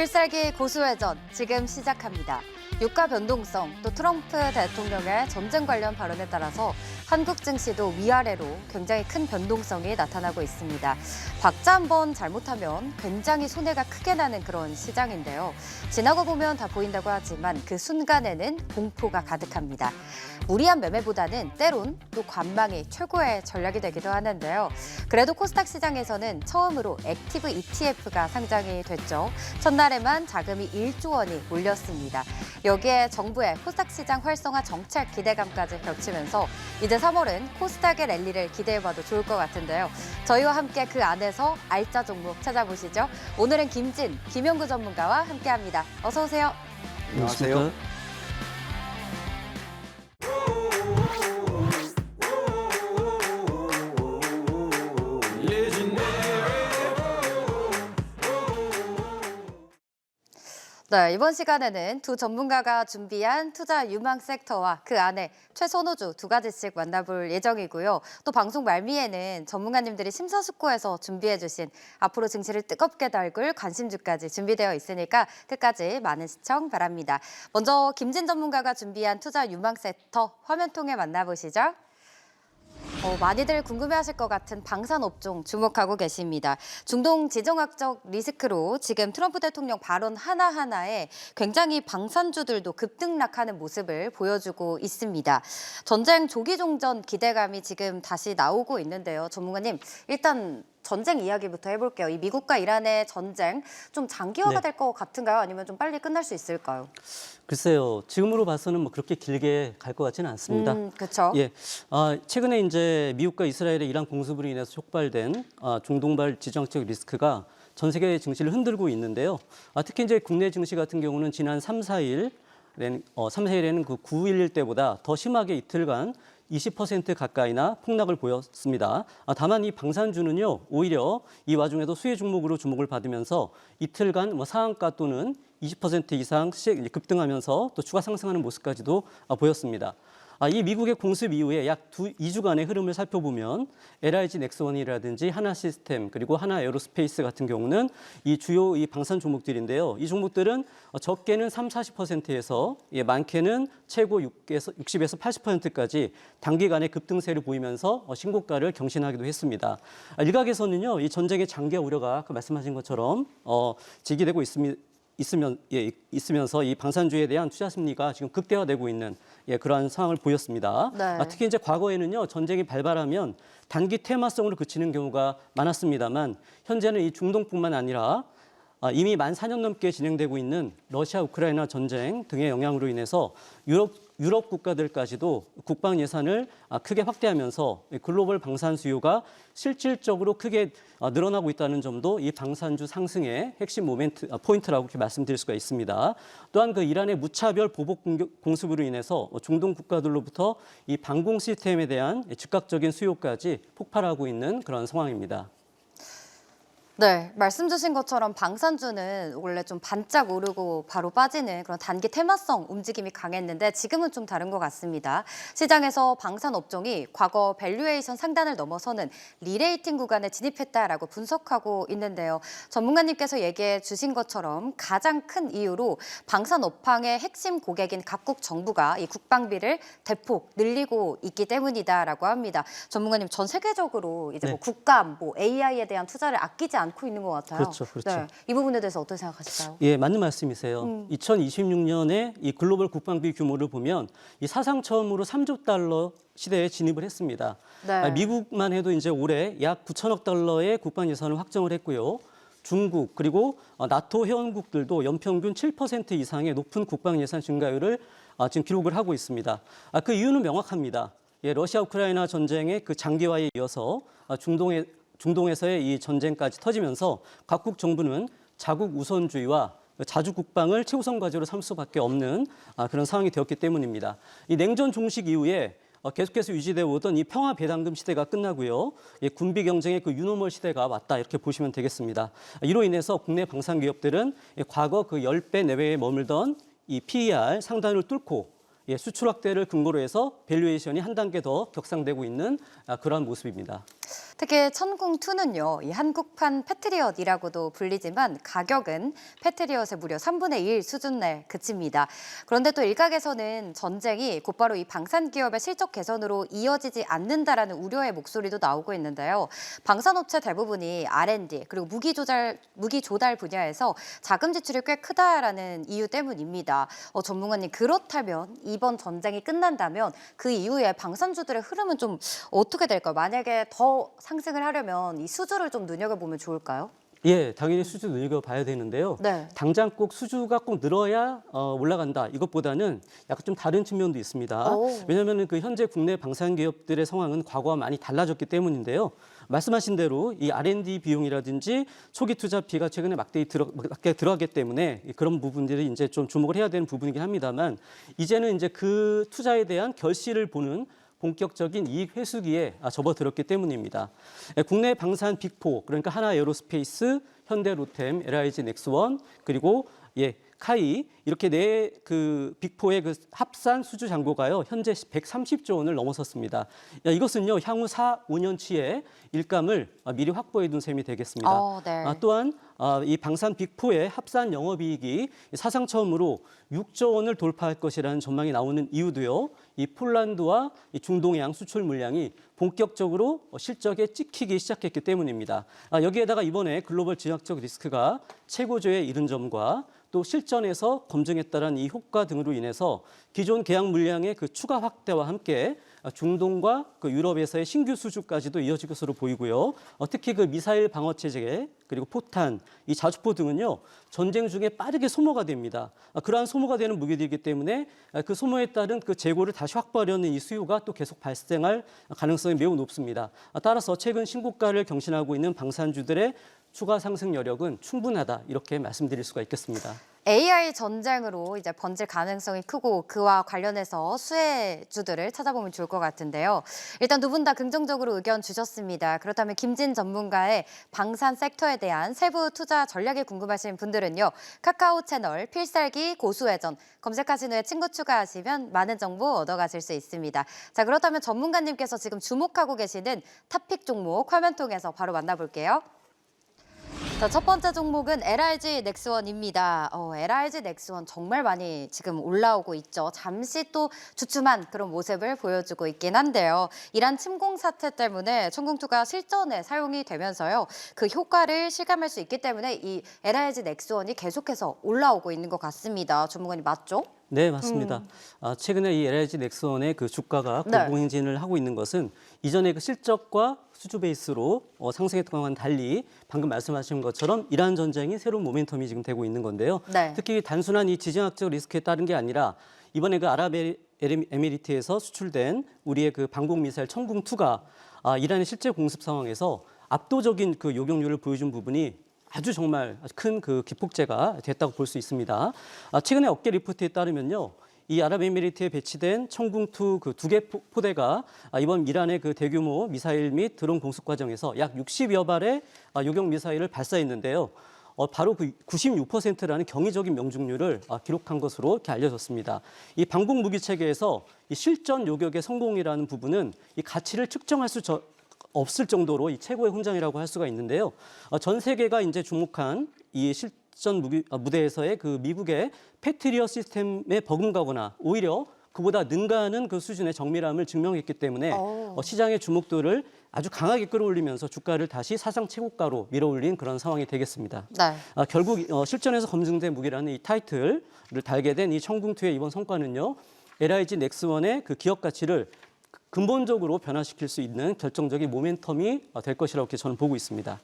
필살기 고수회전 지금 시작합니다. 유가 변동성 또 트럼프 대통령의 전쟁 관련 발언에 따라서 한국 증시도 위아래로 굉장히 큰 변동성이 나타나고 있습니다. 박자 한번 잘못하면 굉장히 손해가 크게 나는 그런 시장인데요. 지나고 보면 다 보인다고 하지만 그 순간에는 공포가 가득합니다. 무리한 매매보다는 때론 또 관망이 최고의 전략이 되기도 하는데요. 그래도 코스닥 시장에서는 처음으로 액티브 ETF가 상장이 됐죠. 첫날에만 자금이 1조 원이 몰렸습니다. 여기에 정부의 코스닥 시장 활성화 정책 기대감까지 겹치면서 이제 3월은 코스닥의 랠리를 기대해봐도 좋을 것 같은데요. 저희와 함께 그 안에서 알짜 종목 찾아보시죠. 오늘은 김연구 전문가와 함께합니다. 어서 오세요. 안녕하세요. 네, 이번 시간에는 두 전문가가 준비한 투자 유망 섹터와 그 안에 최선호주 두 가지씩 만나볼 예정이고요. 또 방송 말미에는 전문가님들이 심사숙고해서 준비해주신 앞으로 증시를 뜨겁게 달굴 관심주까지 준비되어 있으니까 끝까지 많은 시청 바랍니다. 먼저 김진 전문가가 준비한 투자 유망 섹터 화면 통해 만나보시죠. 많이들 궁금해하실 것 같은 방산업종 주목하고 계십니다. 중동 지정학적 리스크로 지금 트럼프 대통령 발언 하나하나에 굉장히 방산주들도 급등락하는 모습을 보여주고 있습니다. 전쟁 조기 종전 기대감이 지금 다시 나오고 있는데요. 전문가님, 일단 전쟁 이야기부터 해볼게요. 이 미국과 이란의 전쟁 좀 장기화가 될 것 같은가요? 아니면 좀 빨리 끝날 수 있을까요? 글쎄요, 지금으로 봐서는 뭐 그렇게 길게 갈 것 같지는 않습니다. 그렇죠. 예, 최근에 이제 미국과 이스라엘의 이란 공습으로 인해서 촉발된 중동발 지정학적 리스크가 전 세계 증시를 흔들고 있는데요. 특히 이제 국내 증시 같은 경우는 지난 3, 4일에는 그 9.11 때보다 더 심하게 이틀간 20% 가까이나 폭락을 보였습니다. 다만 이 방산주는요, 오히려 이 와중에도 수혜 종목으로 주목을 받으면서 이틀간 상한가 또는 20% 이상씩 급등하면서 또 추가 상승하는 모습까지도 보였습니다. 이 미국의 공습 이후에 약 2주간의 흐름을 살펴보면 LIG 넥스원이라든지 하나시스템 그리고 하나에어로스페이스 같은 경우는 이 주요 이 방산 종목들인데요. 이 종목들은 적게는 3, 40%에서 많게는 최고 60에서 80%까지 단기간에 급등세를 보이면서 신고가를 경신하기도 했습니다. 일각에서는요, 이 전쟁의 장기화 우려가 아까 말씀하신 것처럼 제기되고 있으면서 이 방산주에 대한 투자 심리가 지금 극대화되고 있는 그러한 상황을 보였습니다. 네. 특히 이제 과거에는요, 전쟁이 발발하면 단기 테마성으로 그치는 경우가 많았습니다만 현재는 이 중동뿐만 아니라 이미 만 4년 넘게 진행되고 있는 러시아 우크라이나 전쟁 등의 영향으로 인해서 유럽 국가들까지도 국방 예산을 크게 확대하면서 글로벌 방산 수요가 실질적으로 크게 늘어나고 있다는 점도 이 방산주 상승의 핵심 포인트라고 이렇게 말씀드릴 수가 있습니다. 또한 그 이란의 무차별 보복 공습으로 인해서 중동 국가들로부터 이 방공 시스템에 대한 즉각적인 수요까지 폭발하고 있는 그런 상황입니다. 네, 말씀 주신 것처럼 방산주는 원래 좀 반짝 오르고 바로 빠지는 그런 단기 테마성 움직임이 강했는데 지금은 좀 다른 것 같습니다. 시장에서 방산 업종이 과거 밸류에이션 상단을 넘어서는 리레이팅 구간에 진입했다라고 분석하고 있는데요. 전문가님께서 얘기해 주신 것처럼 가장 큰 이유로 방산 업황의 핵심 고객인 각국 정부가 이 국방비를 대폭 늘리고 있기 때문이다라고 합니다. 전문가님, 전 세계적으로 이제 네. 뭐 국감, AI에 대한 투자를 아끼지 않고 있는 것 같아요. 그렇죠. 네, 이 부분에 대해서 어떻게 생각하실까요? 예, 맞는 말씀이세요. 2026년에 이 글로벌 국방비 규모를 보면 이 사상 처음으로 3조 달러 시대에 진입을 했습니다. 네. 미국만 해도 이제 올해 약 9천억 달러의 국방 예산을 확정을 했고요. 중국 그리고 나토 회원국들도 연평균 7% 이상의 높은 국방 예산 증가율을 지금 기록을 하고 있습니다. 그 이유는 명확합니다. 러시아 우크라이나 전쟁의 그 장기화에 이어서 중동에서의 이 전쟁까지 터지면서 각국 정부는 자국 우선주의와 자주 국방을 최우선 과제로 삼을 수밖에 없는 그런 상황이 되었기 때문입니다. 이 냉전 종식 이후에 계속해서 유지되어 오던 이 평화 배당금 시대가 끝나고요. 군비 경쟁의 그 유노멀 시대가 왔다 이렇게 보시면 되겠습니다. 이로 인해서 국내 방산 기업들은 과거 그 10배 내외에 머물던 이 PER 상단을 뚫고 수출 확대를 근거로 해서 밸류에이션이 한 단계 더 격상되고 있는 그러한 모습입니다. 특히 천궁2는요, 이 한국판 패트리엇이라고도 불리지만 가격은 패트리엇의 무려 3분의 1 수준 내 그칩니다. 그런데 또 일각에서는 전쟁이 곧바로 이 방산 기업의 실적 개선으로 이어지지 않는다라는 우려의 목소리도 나오고 있는데요. 방산업체 대부분이 R&D 그리고 무기 조달 분야에서 자금 지출이 꽤 크다라는 이유 때문입니다. 전문가님, 그렇다면 이번 전쟁이 끝난다면 그 이후에 방산주들의 흐름은 좀 어떻게 될까요? 만약에 더 상승을 하려면 이 수주를 좀 눈여겨보면 좋을까요? 예, 당연히 수주 눈여겨봐야 되는데요. 네. 당장 꼭 수주가 꼭 늘어야 올라간다. 이것보다는 약간 좀 다른 측면도 있습니다. 오. 왜냐하면 그 현재 국내 방산 기업들의 상황은 과거와 많이 달라졌기 때문인데요. 말씀하신 대로 이 R&D 비용이라든지 초기 투자비가 최근에 막대히 들어가기 때문에 그런 부분들이 이제 좀 주목을 해야 되는 부분이긴 합니다만, 이제는 이제 그 투자에 대한 결실을 보는 본격적인 이익 회수기에 접어들었기 때문입니다. 국내 방산 빅4, 그러니까 하나 에어로스페이스, 현대 로템, LIG 넥스원, 그리고 카이, 이렇게 네 그 빅4의 그 합산 수주 잔고가요, 현재 130조 원을 넘어섰습니다. 이것은요, 향후 4, 5년치의 일감을 미리 확보해 둔 셈이 되겠습니다. 네. 또한 이 방산 빅4의 합산 영업이익이 사상 처음으로 6조 원을 돌파할 것이라는 전망이 나오는 이유도요, 이 폴란드와 이 중동양 수출 물량이 본격적으로 실적에 찍히기 시작했기 때문입니다. 여기에다가 이번에 글로벌 지정학적 리스크가 최고조에 이른 점과 또 실전에서 검증했다는 이 효과 등으로 인해서 기존 계약 물량의 그 추가 확대와 함께 중동과 그 유럽에서의 신규 수주까지도 이어질 것으로 보이고요. 특히 그 미사일 방어 체제 그리고 포탄, 이 자주포 등은요, 전쟁 중에 빠르게 소모가 됩니다. 그러한 소모가 되는 무기들이기 때문에 그 소모에 따른 그 재고를 다시 확보하려는 이 수요가 또 계속 발생할 가능성이 매우 높습니다. 따라서 최근 신고가를 경신하고 있는 방산주들의 추가 상승 여력은 충분하다, 이렇게 말씀드릴 수가 있겠습니다. AI 전쟁으로 이제 번질 가능성이 크고 그와 관련해서 수혜주들을 찾아보면 좋을 것 같은데요. 일단 두 분 다 긍정적으로 의견 주셨습니다. 그렇다면 김진 전문가의 방산 섹터에 대한 세부 투자 전략이 궁금하신 분들은요, 카카오 채널 필살기 고수회전 검색하신 후에 친구 추가하시면 많은 정보 얻어가실 수 있습니다. 자, 그렇다면 전문가님께서 지금 주목하고 계시는 탑픽 종목 화면 통해서 바로 만나볼게요. 자, 첫 번째 종목은 LIG 넥스원입니다. LIG 넥스원 정말 많이 지금 올라오고 있죠. 잠시 또 주춤한 그런 모습을 보여주고 있긴 한데요. 이란 침공 사태 때문에 천궁2가 실전에 사용이 되면서요, 그 효과를 실감할 수 있기 때문에 이 LIG 넥스원이 계속해서 올라오고 있는 것 같습니다. 전문가님, 맞죠? 네, 맞습니다. 최근에 이 LIG 넥스원의 그 주가가 네. 고공행진을 하고 있는 것은 이전의 그 실적과 수주 베이스로 상승했던 것과는 달리 방금 말씀하신 것처럼 이란 전쟁이 새로운 모멘텀이 지금 되고 있는 건데요. 네. 특히 단순한 이 지정학적 리스크에 따른 게 아니라 이번에 그 아랍에미리트에서 수출된 우리의 그 방공 미사일 천궁2가 이란의 실제 공습 상황에서 압도적인 그 요격률을 보여준 부분이 아주 정말 큰 그 기폭제가 됐다고 볼 수 있습니다. 최근에 업계 리포트에 따르면요, 이 아랍에미리트에 배치된 천궁2 그 2개 포대가 이번 이란의 그 대규모 미사일 및 드론 공습 과정에서 약 60여 발의 요격 미사일을 발사했는데요. 바로 그 96%라는 경이적인 명중률을 기록한 것으로 이렇게 알려졌습니다. 이 방공 무기 체계에서 이 실전 요격의 성공이라는 부분은 이 가치를 측정할 수 없을 정도로 이 최고의 훈장이라고 할 수가 있는데요. 전 세계가 이제 주목한 이 실전 무대에서의 그 미국의 패트리엇 시스템에 버금가거나 오히려 그보다 능가하는 그 수준의 정밀함을 증명했기 때문에 시장의 주목도를 아주 강하게 끌어올리면서 주가를 다시 사상 최고가로 밀어올린 그런 상황이 되겠습니다. 네. 결국 실전에서 검증된 무기라는 이 타이틀을 달게 된 이 천궁2의 이번 성과는요, LIG 넥스원의 그 기업 가치를 근본적으로 변화시킬 수 있는 결정적인 모멘텀이 될 것이라고 저는 보고 있습니다.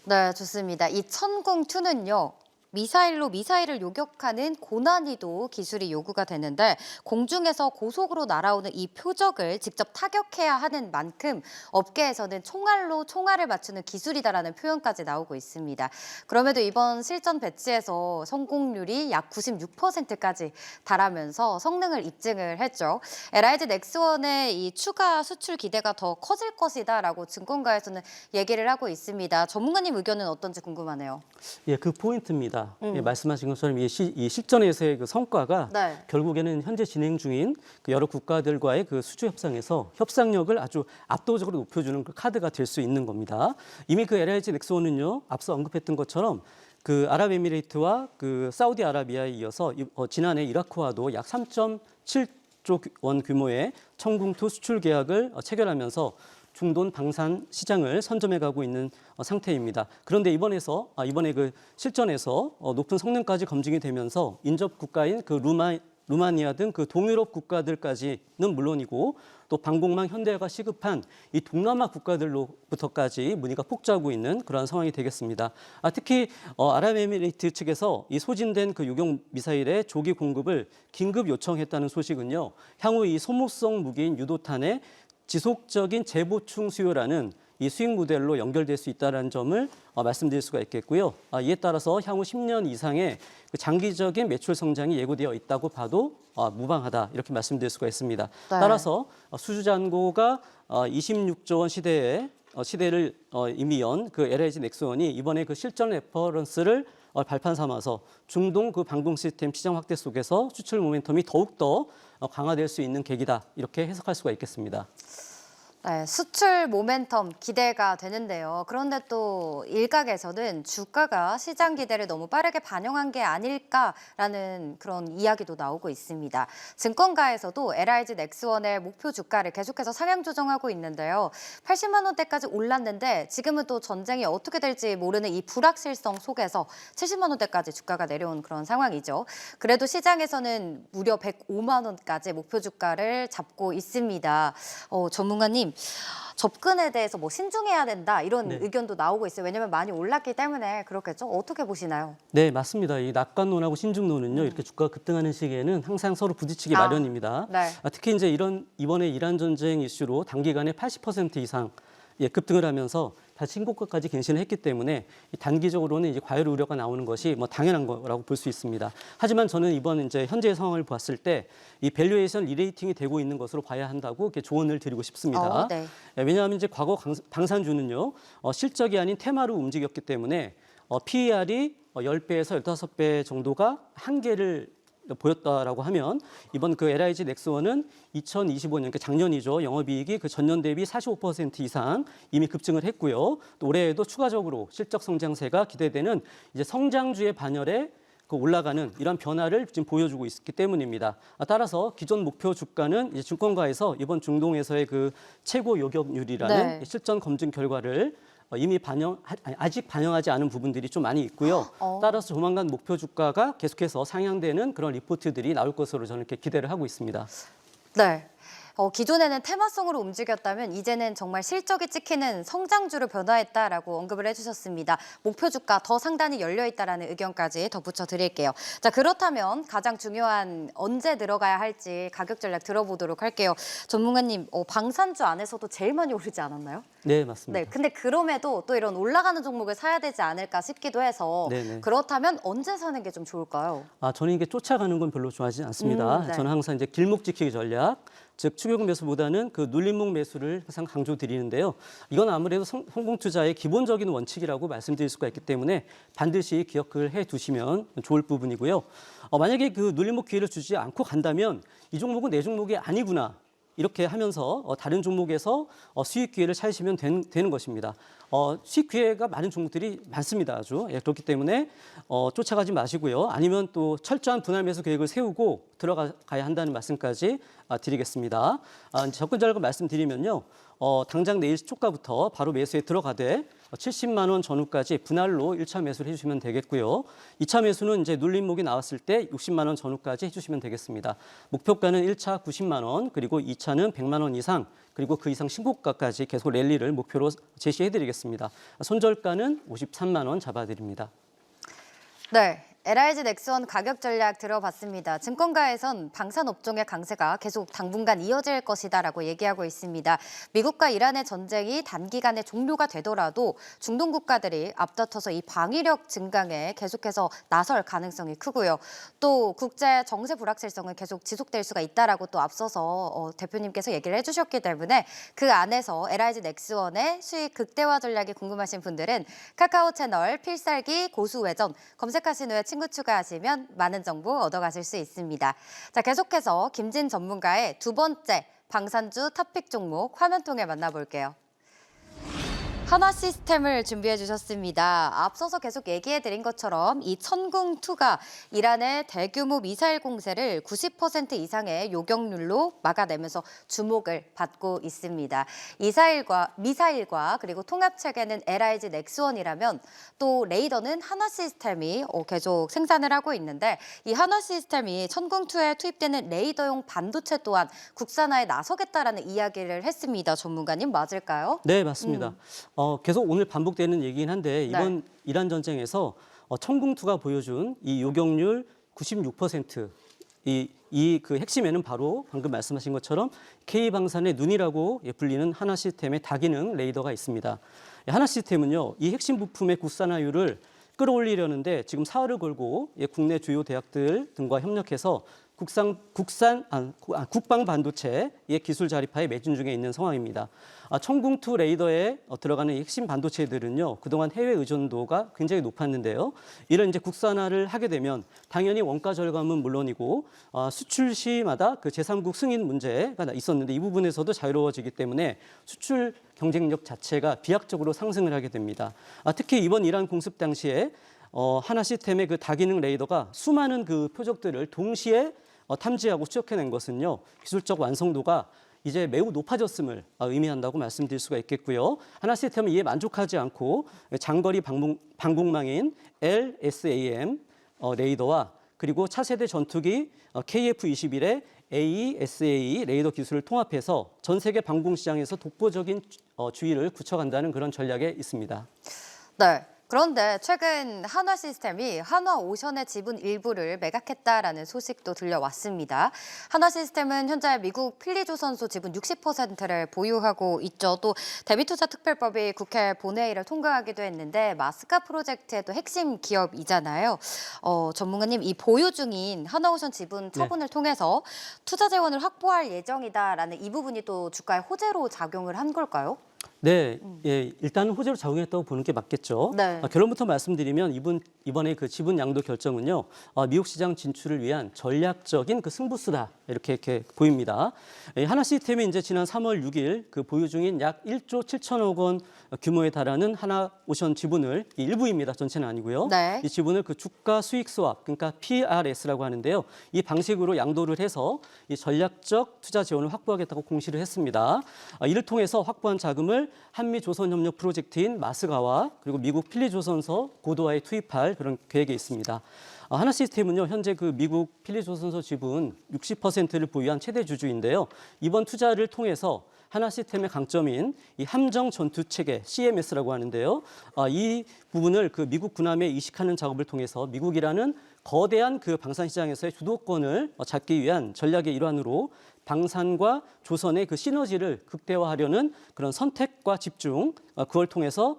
네, 좋습니다. 이 천궁2는요, 미사일로 미사일을 요격하는 고난이도 기술이 요구가 되는데 공중에서 고속으로 날아오는 이 표적을 직접 타격해야 하는 만큼 업계에서는 총알로 총알을 맞추는 기술이다라는 표현까지 나오고 있습니다. 그럼에도 이번 실전 배치에서 성공률이 약 96%까지 달하면서 성능을 입증을 했죠. LIG 넥스원의 이 추가 수출 기대가 더 커질 것이다라고 증권가에서는 얘기를 하고 있습니다. 전문가님 의견은 어떤지 궁금하네요. 예, 그 포인트입니다. 있습니다. 예, 말씀하신 것처럼 이 실전에서의 그 성과가 네. 결국에는 현재 진행 중인 그 여러 국가들과의 그 수주 협상에서 협상력을 아주 압도적으로 높여주는 그 카드가 될 수 있는 겁니다. 이미 그 LIG 넥스원은요, 앞서 언급했던 것처럼 그 아랍에미레이트와 그 사우디아라비아에 이어서 지난해 이라크와도 약 3.7조 원 규모의 청궁투 수출 계약을 체결하면서 중동 방산 시장을 선점해가고 있는 상태입니다. 그런데 이번에 그 실전에서 높은 성능까지 검증이 되면서 인접 국가인 그 루마니아 등 그 동유럽 국가들까지는 물론이고 또 방공망 현대화가 시급한 이 동남아 국가들로부터까지 문의가 폭주하고 있는 그러한 상황이 되겠습니다. 특히 아랍에미레이트 측에서 이 소진된 그 유경 미사일의 조기 공급을 긴급 요청했다는 소식은요. 향후 이 소모성 무기인 유도탄의 지속적인 재보충 수요라는 이 수익 모델로 연결될 수 있다는 점을 말씀드릴 수가 있겠고요. 이에 따라서 향후 10년 이상의 그 장기적인 매출 성장이 예고되어 있다고 봐도 무방하다 이렇게 말씀드릴 수가 있습니다. 네. 따라서 수주잔고가 26조 원 시대를 이미 연 그 LIG 넥스원이 이번에 그 실전 레퍼런스를 발판 삼아서 중동 그 방공 시스템 시장 확대 속에서 수출 모멘텀이 더욱더 강화될 수 있는 계기다 이렇게 해석할 수가 있겠습니다. 네, 수출 모멘텀 기대가 되는데요. 그런데 또 일각에서는 주가가 시장 기대를 너무 빠르게 반영한 게 아닐까라는 그런 이야기도 나오고 있습니다. 증권가에서도 LIG 넥스원의 목표 주가를 계속해서 상향 조정하고 있는데요. 80만 원대까지 올랐는데 지금은 또 전쟁이 어떻게 될지 모르는 이 불확실성 속에서 70만 원대까지 주가가 내려온 그런 상황이죠. 그래도 시장에서는 무려 105만 원까지 목표 주가를 잡고 있습니다. 전문가님, 접근에 대해서 뭐 신중해야 된다 이런 네. 의견도 나오고 있어요. 왜냐하면 많이 올랐기 때문에 그렇겠죠. 어떻게 보시나요? 네, 맞습니다. 이 낙관론하고 신중론은요, 이렇게 주가가 급등하는 시기에는 항상 서로 부딪히기 마련입니다. 네. 특히 이제 이번에 이란 전쟁 이슈로 단기간에 80% 이상 급등을 하면서 다시 신고가까지 갱신을 했기 때문에 단기적으로는 이제 과열 우려가 나오는 것이 뭐 당연한 거라고 볼 수 있습니다. 하지만 저는 이번 이제 현재의 상황을 봤을 때 이 밸류에이션 리레이팅이 되고 있는 것으로 봐야 한다고 이렇게 조언을 드리고 싶습니다. 네. 왜냐하면 이제 과거 방산주는요 실적이 아닌 테마로 움직였기 때문에 PER이 10배에서 15배 정도가 한계를 보였다라고 하면 이번 그 LIG 넥스원은 2025년 그러니까 작년이죠. 영업이익이 그 전년 대비 45% 이상 이미 급증을 했고요. 또 올해에도 추가적으로 실적 성장세가 기대되는 이제 성장주의 반열에 그 올라가는 이런 변화를 지금 보여주고 있기 때문입니다. 따라서 기존 목표 주가는 이제 증권가에서 이번 중동에서의 그 최고 요격률이라는 네. 실전 검증 결과를 이미 아직 반영하지 않은 부분들이 좀 많이 있고요. 따라서 조만간 목표 주가가 계속해서 상향되는 그런 리포트들이 나올 것으로 저는 이렇게 기대를 하고 있습니다. 네. 기존에는 테마성으로 움직였다면 이제는 정말 실적이 찍히는 성장주로 변화했다라고 언급을 해주셨습니다. 목표 주가 더 상단이 열려있다라는 의견까지 덧붙여 드릴게요. 자, 그렇다면 가장 중요한 언제 들어가야 할지 가격 전략 들어보도록 할게요. 전문가님, 방산주 안에서도 제일 많이 오르지 않았나요? 네, 맞습니다. 네, 근데 그럼에도 또 이런 올라가는 종목을 사야 되지 않을까 싶기도 해서 네네. 그렇다면 언제 사는 게 좀 좋을까요? 저는 이게 쫓아가는 건 별로 좋아하지 않습니다. 네. 저는 항상 이제 길목 지키기 전략, 즉 추격 매수보다는 그 눌림목 매수를 항상 강조드리는데요. 이건 아무래도 성공 투자의 기본적인 원칙이라고 말씀드릴 수가 있기 때문에 반드시 기억을 해두시면 좋을 부분이고요. 만약에 그 눌림목 기회를 주지 않고 간다면 이 종목은 내 종목이 아니구나. 이렇게 하면서 다른 종목에서 수익 기회를 찾으시면 되는 것입니다. 수익 기회가 많은 종목들이 많습니다. 아주. 그렇기 때문에 쫓아가지 마시고요. 아니면 또 철저한 분할 매수 계획을 세우고 들어가야 한다는 말씀까지 드리겠습니다. 접근 전략을 말씀드리면요. 당장 내일 초가부터 바로 매수에 들어가되 70만 원 전후까지 분할로 1차 매수를 해주시면 되겠고요. 2차 매수는 이제 눌림목이 나왔을 때 60만 원 전후까지 해주시면 되겠습니다. 목표가는 1차 90만 원, 그리고 2차는 100만 원 이상, 그리고 그 이상 신고가까지 계속 랠리를 목표로 제시해드리겠습니다. 손절가는 53만 원 잡아드립니다. 네. LIG 넥스원 가격 전략 들어봤습니다. 증권가에선 방산 업종의 강세가 계속 당분간 이어질 것이다라고 얘기하고 있습니다. 미국과 이란의 전쟁이 단기간에 종료가 되더라도 중동 국가들이 앞다퉈서 이 방위력 증강에 계속해서 나설 가능성이 크고요. 또 국제 정세 불확실성은 계속 지속될 수가 있다라고 또 앞서서 대표님께서 얘기를 해주셨기 때문에 그 안에서 LIG 넥스원의 수익 극대화 전략이 궁금하신 분들은 카카오 채널 필살기 고수외전 검색하신 후에 친구 추가하시면 많은 정보 얻어가실 수 있습니다. 자, 계속해서 김진 전문가의 두 번째 방산주 탑픽 종목 화면 통해 만나볼게요. 하나시스템을 준비해 주셨습니다. 앞서서 계속 얘기해 드린 것처럼 이 천궁2가 이란의 대규모 미사일 공세를 90% 이상의 요격률로 막아내면서 주목을 받고 있습니다. 미사일과 그리고 통합체계는 LIG 넥스원이라면 또 레이더는 하나시스템이 계속 생산을 하고 있는데 이 하나시스템이 천궁2에 투입되는 레이더용 반도체 또한 국산화에 나서겠다라는 이야기를 했습니다. 전문가님 맞을까요? 네, 맞습니다. 계속 오늘 반복되는 얘기긴 한데 이번 이란 전쟁에서 천궁2가 보여준 이 요격률 96%, 이 그 핵심에는 바로 방금 말씀하신 것처럼 K방산의 눈이라고 불리는 하나시스템의 다기능 레이더가 있습니다. 하나시스템은요, 이 핵심 부품의 국산화율을 끌어올리려는데 지금 사활을 걸고 국내 주요 대학들 등과 협력해서 국방 반도체의 기술 자립화에 매진 중에 있는 상황입니다. 천궁2 레이더에 들어가는 이 핵심 반도체들은요, 그동안 해외 의존도가 굉장히 높았는데요. 이런 이제 국산화를 하게 되면 당연히 원가 절감은 물론이고 수출 시마다 그 제3국 승인 문제가 있었는데 이 부분에서도 자유로워지기 때문에 수출 경쟁력 자체가 비약적으로 상승을 하게 됩니다. 특히 이번 이란 공습 당시에 하나시스템의 그 다기능 레이더가 수많은 그 표적들을 동시에 탐지하고 추적해낸 것은요, 기술적 완성도가 이제 매우 높아졌음을 의미한다고 말씀드릴 수가 있겠고요. 하나시스템은 이에 만족하지 않고 장거리 방공망인 LSAM 레이더와 그리고 차세대 전투기 KF-21의 AESA 레이더 기술을 통합해서 전 세계 방공 시장에서 독보적인 주의를 굳혀간다는 그런 전략에 있습니다. 네. 그런데 최근 한화시스템이 한화오션의 지분 일부를 매각했다라는 소식도 들려왔습니다. 한화시스템은 현재 미국 필리조선소 지분 60%를 보유하고 있죠. 또 대비투자특별법이 국회 본회의를 통과하기도 했는데 마스카 프로젝트의 또 핵심 기업이잖아요. 전문가님, 이 보유 중인 한화오션 지분 처분을 통해서 투자 재원을 확보할 예정이다라는 이 부분이 또 주가의 호재로 작용을 한 걸까요? 네, 일단은 호재로 작용했다고 보는 게 맞겠죠. 네. 결론부터 말씀드리면 이번에 그 지분 양도 결정은요, 미국 시장 진출을 위한 전략적인 그 승부수다 이렇게 보입니다. 하나시스템이 이제 지난 3월 6일 그 보유 중인 약 1조 7천억 원 규모에 달하는 하나오션 지분을 일부입니다. 전체는 아니고요. 네. 이 지분을 그 주가 수익 스왑, 그러니까 PRS라고 하는데요. 이 방식으로 양도를 해서 이 전략적 투자 지원을 확보하겠다고 공시를 했습니다. 이를 통해서 확보한 자금을 한미 조선협력 프로젝트인 마스가와 그리고 미국 필리조선소 고도화에 투입할 그런 계획에 있습니다. 하나시스템은요, 현재 그 미국 필리조선소 지분 60%를 보유한 최대 주주인데요. 이번 투자를 통해서 하나시스템의 강점인 이 함정 전투 체계 CMS라고 하는데요. 이 부분을 그 미국 군함에 이식하는 작업을 통해서 미국이라는 거대한 그 방산 시장에서의 주도권을 잡기 위한 전략의 일환으로 방산과 조선의 그 시너지를 극대화하려는 그런 선택과 집중, 그걸 통해서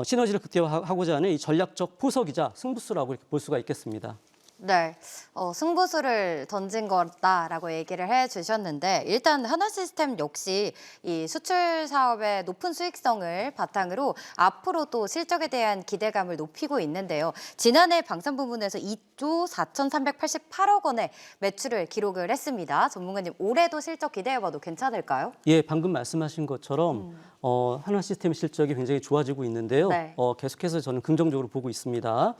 시너지를 극대화하고자 하는 이 전략적 포석이자 승부수라고 이렇게 볼 수가 있겠습니다. 네, 승부수를 던진 거다라고 얘기를 해주셨는데 일단 하나시스템 역시 이 수출 사업의 높은 수익성을 바탕으로 앞으로 또 실적에 대한 기대감을 높이고 있는데요. 지난해 방산 부문에서 2조 4,388억 원의 매출을 기록을 했습니다. 전문가님, 올해도 실적 기대해봐도 괜찮을까요? 예, 방금 말씀하신 것처럼 하나시스템 실적이 굉장히 좋아지고 있는데요. 네. 계속해서 저는 긍정적으로 보고 있습니다.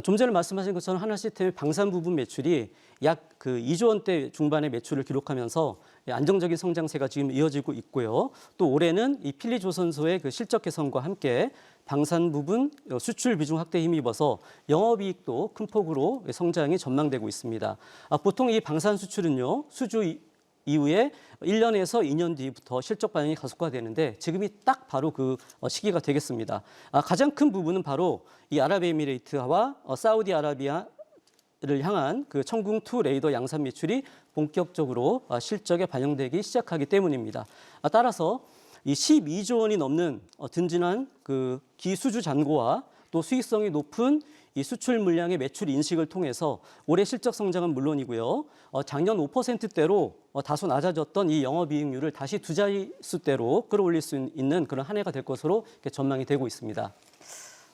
좀 전에 말씀하신 것처럼 하나시스템의 방산 부분 매출이 약 그 2조 원대 중반의 매출을 기록하면서 안정적인 성장세가 지금 이어지고 있고요. 또 올해는 이 필리조선소의 그 실적 개선과 함께 방산 부분 수출 비중 확대에 힘입어서 영업이익도 큰 폭으로 성장이 전망되고 있습니다. 보통 이 방산 수출은요, 수주 이후에 1년에서 2년 뒤부터 실적 반영이 가속화되는데 지금이 딱 바로 그 시기가 되겠습니다. 가장 큰 부분은 바로 이 아랍에미레이트와 사우디아라비아를 향한 그 천궁2 레이더 양산 매출이 본격적으로 실적에 반영되기 시작하기 때문입니다. 따라서 이 12조 원이 넘는 든든한 그 기수주 잔고와 또 수익성이 높은 이 수출 물량의 매출 인식을 통해서 올해 실적 성장은 물론이고요. 작년 5%대로 다소 낮아졌던 이 영업이익률을 다시 두 자릿수대로 끌어올릴 수 있는 그런 한 해가 될 것으로 이렇게 전망이 되고 있습니다.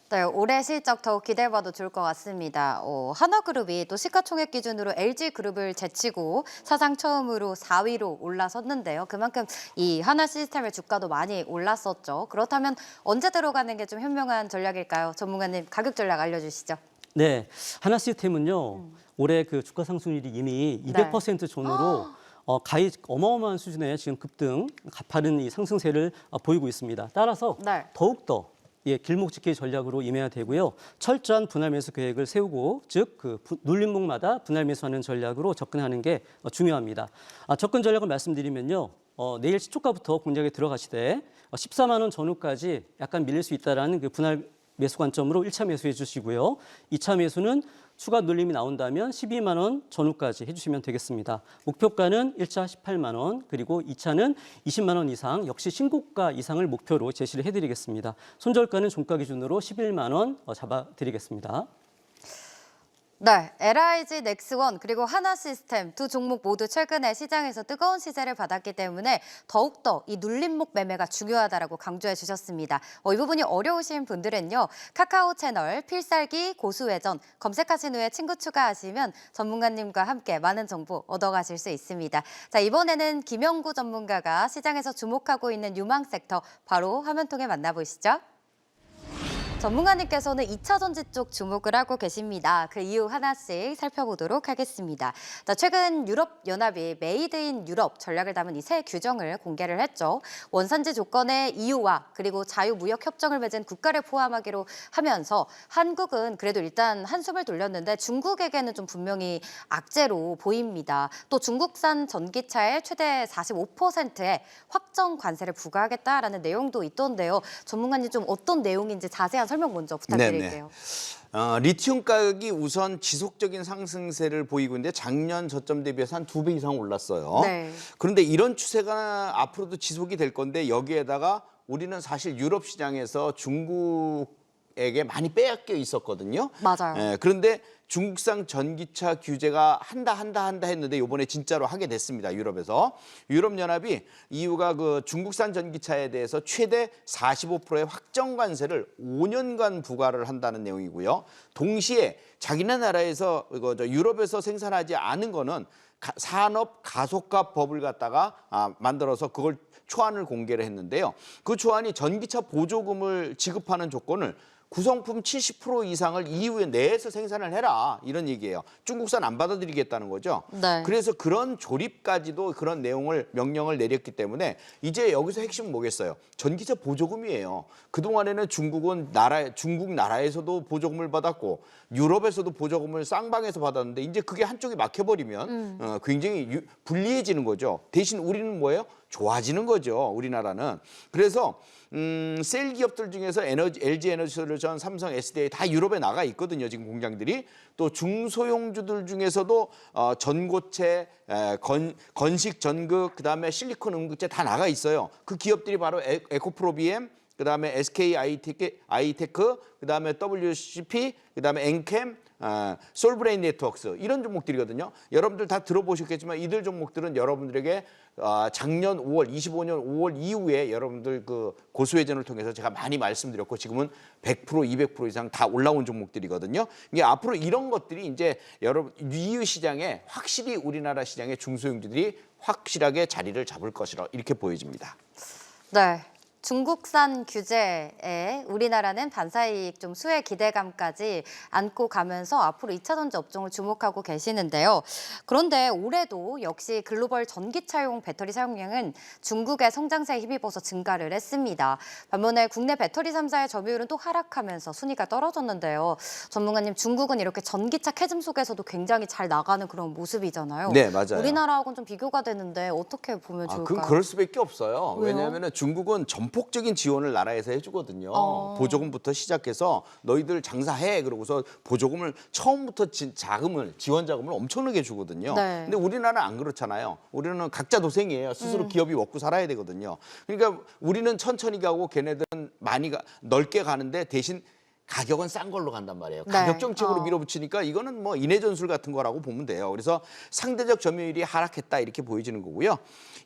네, 올해 실적 더욱 기대해봐도 좋을 것 같습니다. 하나그룹이 또 시가총액 기준으로 LG그룹을 제치고 사상 처음으로 4위로 올라섰는데요. 그만큼 이 하나시스템의 주가도 많이 올랐었죠. 그렇다면 언제 들어가는 게 좀 현명한 전략일까요? 전문가님 가격 전략 알려주시죠. 네, 하나시스템은요. 올해 그 주가 상승률이 이미 200% 존으로 가히 어마어마한 수준의 지금 급등, 가파른 이 상승세를 보이고 있습니다. 따라서 네. 더욱더 길목지키 전략으로 임해야 되고요. 철저한 분할 매수 계획을 세우고 즉 그 눌림목마다 분할 매수하는 전략으로 접근하는 게 중요합니다. 접근 전략을 말씀드리면요. 내일 시초가부터 공략에 들어가시되 14만 원 전후까지 약간 밀릴 수 있다라는 그 분할 매수 관점으로 1차 매수해 주시고요. 2차 매수는 추가 눌림이 나온다면 12만 원 전후까지 해주시면 되겠습니다. 목표가는 1차 18만 원, 그리고 2차는 20만 원 이상, 역시 신고가 이상을 목표로 제시를 해드리겠습니다. 손절가는 종가 기준으로 11만 원 잡아드리겠습니다. 네, LIG 넥스원 그리고 하나시스템 두 종목 모두 최근에 시장에서 뜨거운 시세를 받았기 때문에 더욱더 이 눌림목 매매가 중요하다라고 강조해 주셨습니다. 이 부분이 어려우신 분들은요. 카카오 채널 필살기 고수회전 검색하신 후에 친구 추가하시면 전문가님과 함께 많은 정보 얻어가실 수 있습니다. 자, 이번에는 김영구 전문가가 시장에서 주목하고 있는 유망 섹터 바로 화면 통해 만나보시죠. 전문가님께서는 2차 전지 쪽 주목을 하고 계십니다. 그 이유 하나씩 살펴보도록 하겠습니다. 자, 최근 유럽연합이 메이드 인 유럽 전략을 담은 이 새 규정을 공개를 했죠. 원산지 조건의 EU와 그리고 자유무역협정을 맺은 국가를 포함하기로 하면서 한국은 그래도 일단 한숨을 돌렸는데 중국에게는 좀 분명히 악재로 보입니다. 또 중국산 전기차에 최대 45%의 확정 관세를 부과하겠다라는 내용도 있던데요. 전문가님 좀 어떤 내용인지 자세한 설명 먼저 부탁드릴게요. 리튬 가격이 우선 지속적인 상승세를 보이고 있는데 작년 저점 대비해서 한 2배 이상 올랐어요. 네. 그런데 이런 추세가 앞으로도 지속이 될 건데 여기에다가 우리는 사실 유럽 시장에서 중국에게 많이 빼앗겨 있었거든요. 맞아요. 그런데 중국산 전기차 규제가 한다 했는데 이번에 진짜로 하게 됐습니다. 유럽에서. 유럽연합이 EU가 그 중국산 전기차에 대해서 최대 45%의 확정 관세를 5년간 부과를 한다는 내용이고요. 동시에 자기네 나라에서 유럽에서 생산하지 않은 거는 산업 가속화 법을 갖다가 만들어서 그걸 초안을 공개를 했는데요. 그 초안이 전기차 보조금을 지급하는 조건을 구성품 70% 이상을 EU 내에서 생산을 해라 이런 얘기예요. 중국산 안 받아들이겠다는 거죠. 네. 그래서 그런 조립까지도 그런 명령을 내렸기 때문에 이제 여기서 핵심은 뭐겠어요? 전기차 보조금이에요. 그동안에는 중국 나라에서도 보조금을 받았고 유럽에서도 보조금을 쌍방에서 받았는데 이제 그게 한쪽이 막혀버리면 굉장히 불리해지는 거죠. 대신 우리는 뭐예요? 좋아지는 거죠. 우리나라는. 그래서 셀 기업들 중에서 LG 에너지솔루션, 삼성, SDI 다 유럽에 나가 있거든요. 지금 공장들이. 또 중소형주들 중에서도 전고체, 건식 전극, 그다음에 실리콘 음극재 다 나가 있어요. 그 기업들이 바로 에코프로비엠, 그다음에 SK 아이테크, 그다음에 WCP, 그다음에 엔캠, 솔브레인 네트워크스 이런 종목들이거든요. 여러분들 다 들어보셨겠지만 이들 종목들은 여러분들에게 작년 5월, 25년 5월 이후에 여러분들 그 고수회전을 통해서 제가 많이 말씀드렸고 지금은 100%, 200% 이상 다 올라온 종목들이거든요. 이게 앞으로 이런 것들이 이제 여러분 EU 시장에 확실히 우리나라 시장의 중소형주들이 확실하게 자리를 잡을 것이라 이렇게 보여집니다. 네. 중국산 규제에 우리나라는 반사이익 좀 수혜 기대감까지 안고 가면서 앞으로 2차 전지 업종을 주목하고 계시는데요. 그런데 올해도 역시 글로벌 전기차용 배터리 사용량은 중국의 성장세에 힘입어서 증가를 했습니다. 반면에 국내 배터리 3사의 점유율은 또 하락하면서 순위가 떨어졌는데요. 전문가님, 중국은 이렇게 전기차 캐즘 속에서도 굉장히 잘 나가는 그런 모습이잖아요. 네, 맞아요. 우리나라하고는 좀 비교가 되는데 어떻게 보면 좋을까요? 그럴 수밖에 없어요. 왜요? 왜냐하면 중국은 전폭적인 지원을 나라에서 해주거든요. 보조금부터 시작해서 너희들 장사해 그러고서 보조금을 처음부터 지원 자금을 엄청나게 주거든요. 네. 근데 우리나라는 안 그렇잖아요. 우리는 각자 도생이에요. 스스로 기업이 먹고 살아야 되거든요. 그러니까 우리는 천천히 가고 걔네들은 넓게 가는데 대신 가격은 싼 걸로 간단 말이에요. 네. 가격 정책으로 밀어붙이니까 이거는 뭐 인해 전술 같은 거라고 보면 돼요. 그래서 상대적 점유율이 하락했다 이렇게 보여지는 거고요.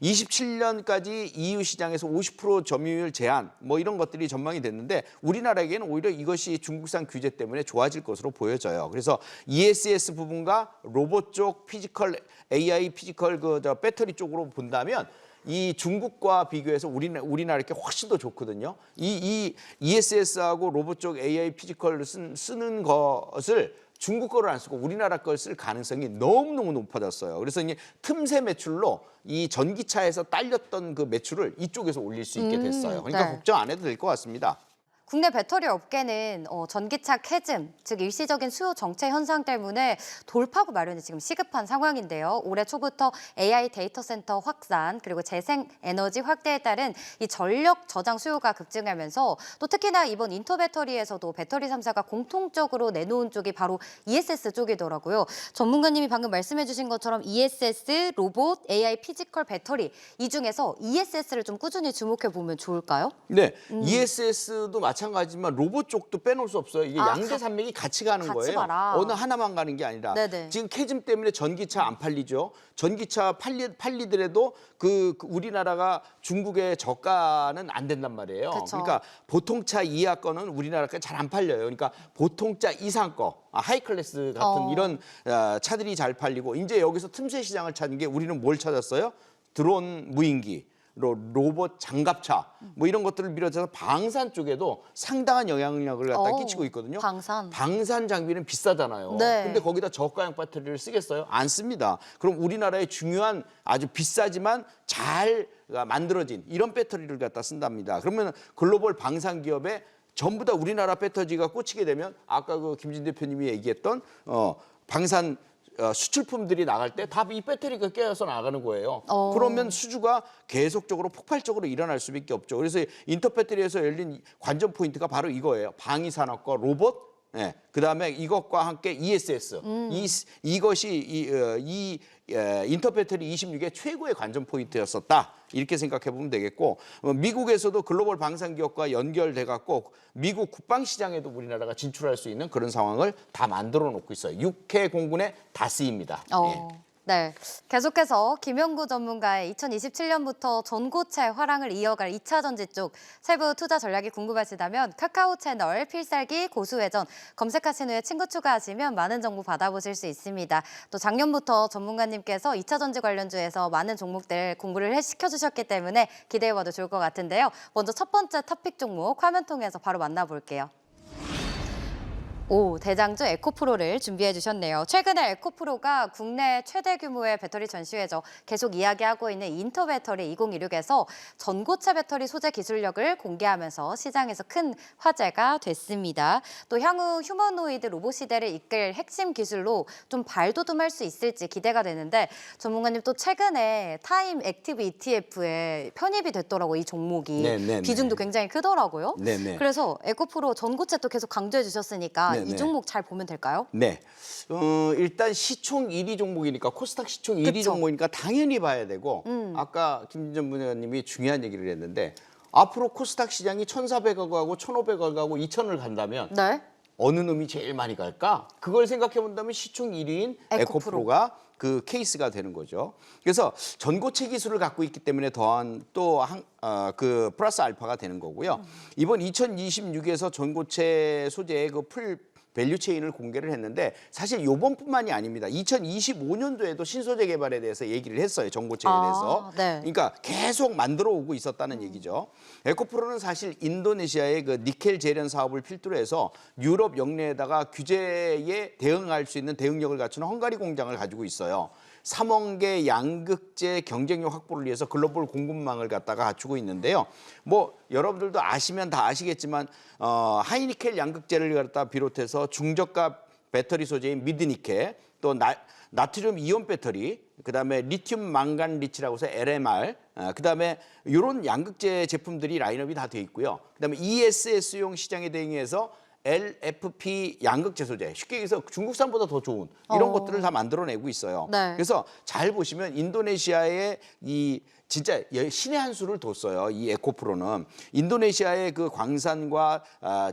27년까지 EU 시장에서 50% 점유율 제한 뭐 이런 것들이 전망이 됐는데 우리나라에게는 오히려 이것이 중국산 규제 때문에 좋아질 것으로 보여져요. 그래서 ESS 부분과 로봇 쪽 피지컬 AI 피지컬 배터리 쪽으로 본다면 이 중국과 비교해서 우리나라께 훨씬 더 좋거든요. 이 ESS하고 로봇 쪽 AI 피지컬을 쓰는 것을 중국 거를 안 쓰고 우리나라 걸 쓸 가능성이 너무너무 높아졌어요. 그래서 이제 틈새 매출로 이 전기차에서 딸렸던 그 매출을 이쪽에서 올릴 수 있게 됐어요. 그러니까 네. 걱정 안 해도 될 것 같습니다. 국내 배터리 업계는 전기차 캐즘, 즉 일시적인 수요 정체 현상 때문에 돌파구 마련이 지금 시급한 상황인데요. 올해 초부터 AI 데이터 센터 확산 그리고 재생에너지 확대에 따른 이 전력 저장 수요가 급증하면서 또 특히나 이번 인터배터리에서도 배터리 3사가 공통적으로 내놓은 쪽이 바로 ESS 쪽이더라고요. 전문가님이 방금 말씀해 주신 것처럼 ESS, 로봇, AI 피지컬 배터리 이 중에서 ESS를 좀 꾸준히 주목해 보면 좋을까요? 네, ESS도 마찬가지지만 로봇 쪽도 빼놓을 수 없어요. 이게 양대 산맥이 같이 가는 같이 거예요. 가라. 어느 하나만 가는 게 아니라. 네네. 지금 캐즘 때문에 전기차 안 팔리죠. 전기차 팔리더라도 우리나라가 중국의 저가는 안 된단 말이에요. 그쵸. 그러니까 보통차 이하 거는 우리나라가 잘 안 팔려요. 그러니까 보통차 이상 거, 하이클래스 같은 이런 차들이 잘 팔리고 이제 여기서 틈새 시장을 찾는 게 우리는 뭘 찾았어요? 드론 무인기. 로봇 장갑차 뭐 이런 것들을 비롯해서 방산 쪽에도 상당한 영향력을 갖다 끼치고 있거든요. 방산 장비는 비싸잖아요. 네. 근데 거기다 저가형 배터리를 쓰겠어요? 안 씁니다. 그럼 우리나라의 중요한 아주 비싸지만 잘 만들어진 이런 배터리를 갖다 쓴답니다. 그러면 글로벌 방산 기업에 전부 다 우리나라 배터리가 꽂히게 되면 아까 그 김진 대표님이 얘기했던 방산 수출품들이 나갈 때 다 이 배터리가 깨어서 나가는 거예요. 그러면 수주가 계속적으로 폭발적으로 일어날 수밖에 없죠. 그래서 인터배터리에서 열린 관전 포인트가 바로 이거예요. 방위산업과 로봇, 그다음에 이것과 함께 ESS. 이것이 인터배터리 26의 최고의 관전 포인트였었다. 이렇게 생각해 보면 되겠고 미국에서도 글로벌 방산 기업과 연결돼 갖고 미국 국방 시장에도 우리나라가 진출할 수 있는 그런 상황을 다 만들어 놓고 있어요. 6회 공군에 다 쓰입니다. 네, 계속해서 김영구 전문가의 2027년부터 전고체 화랑을 이어갈 2차 전지 쪽 세부 투자 전략이 궁금하시다면 카카오 채널 필살기 고수회전 검색하신 후에 친구 추가하시면 많은 정보 받아보실 수 있습니다. 또 작년부터 전문가님께서 2차 전지 관련주에서 많은 종목들 공부를 시켜주셨기 때문에 기대해봐도 좋을 것 같은데요. 먼저 첫 번째 토픽 종목 화면 통해서 바로 만나볼게요. 대장주 에코프로를 준비해 주셨네요. 최근에 에코프로가 국내 최대 규모의 배터리 전시회죠. 계속 이야기하고 있는 인터배터리 2026에서 전고체 배터리 소재 기술력을 공개하면서 시장에서 큰 화제가 됐습니다. 또 향후 휴머노이드 로봇 시대를 이끌 핵심 기술로 좀 발돋움할 수 있을지 기대가 되는데 전문가님 또 최근에 타임 액티브 ETF에 편입이 됐더라고요. 이 종목이. 네네네. 비중도 굉장히 크더라고요. 네네. 그래서 에코프로 전고체 또 계속 강조해 주셨으니까 네네. 이 종목 잘 보면 될까요? 네. 일단 시총 1위 종목이니까 코스닥 시총 1위 그쵸. 종목이니까 당연히 봐야 되고 아까 김진전 부장님이 중요한 얘기를 했는데 앞으로 코스닥 시장이 1,400억 하고 1,500억 하고 2,000을 간다면 네. 어느 놈이 제일 많이 갈까? 그걸 생각해 본다면 시총 1위인 에코프로가 그 케이스가 되는 거죠. 그래서 전고체 기술을 갖고 있기 때문에 더한 또 그 플러스 알파가 되는 거고요. 이번 2026에서 전고체 소재의 그 밸류 체인을 공개를 했는데 사실 요번뿐만이 아닙니다. 2025년도에도 신소재 개발에 대해서 얘기를 했어요. 전고체에 대해서. 네. 그러니까 계속 만들어 오고 있었다는 얘기죠. 에코프로는 사실 인도네시아의 그 니켈 재련 사업을 필두로 해서 유럽 영내에다가 규제에 대응할 수 있는 대응력을 갖추는 헝가리 공장을 가지고 있어요. 3억 개 양극재 경쟁력 확보를 위해서 글로벌 공급망을 갖다가 갖추고 있는데요. 뭐 여러분들도 아시면 다 아시겠지만 하이니켈 양극재를 갖다 비롯해서 중저가 배터리 소재인 미드니켈, 또 나트륨 이온 배터리, 그다음에 리튬 망간 리치라고 해서 LMR, 그다음에 이런 양극재 제품들이 라인업이 다 돼 있고요. 그다음에 ESS용 시장에 대응해서 LFP 양극재 소재, 쉽게 얘기해서 중국산보다 더 좋은 이런 것들을 다 만들어내고 있어요. 네. 그래서 잘 보시면 인도네시아의 이 진짜 신의 한 수를 뒀어요. 이 에코프로는 인도네시아의 그 광산과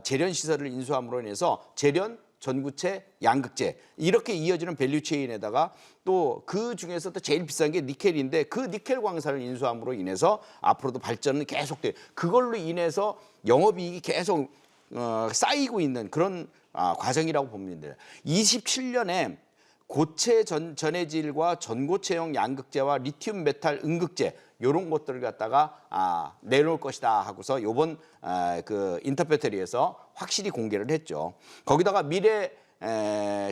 재련 시설을 인수함으로 인해서 재련, 전구체, 양극재 이렇게 이어지는 밸류 체인에다가 또 그 중에서 또 제일 비싼 게 니켈인데 그 니켈 광산을 인수함으로 인해서 앞으로도 발전은 계속돼요. 그걸로 인해서 영업이익이 계속 쌓이고 있는 그런 과정이라고 봅니다. 27년에 고체 전해질과 전고체형 양극재와 리튬 메탈 음극재 이런 것들을 갖다가 내놓을 것이다 하고서 이번 그 인터배터리에서 확실히 공개를 했죠. 거기다가 미래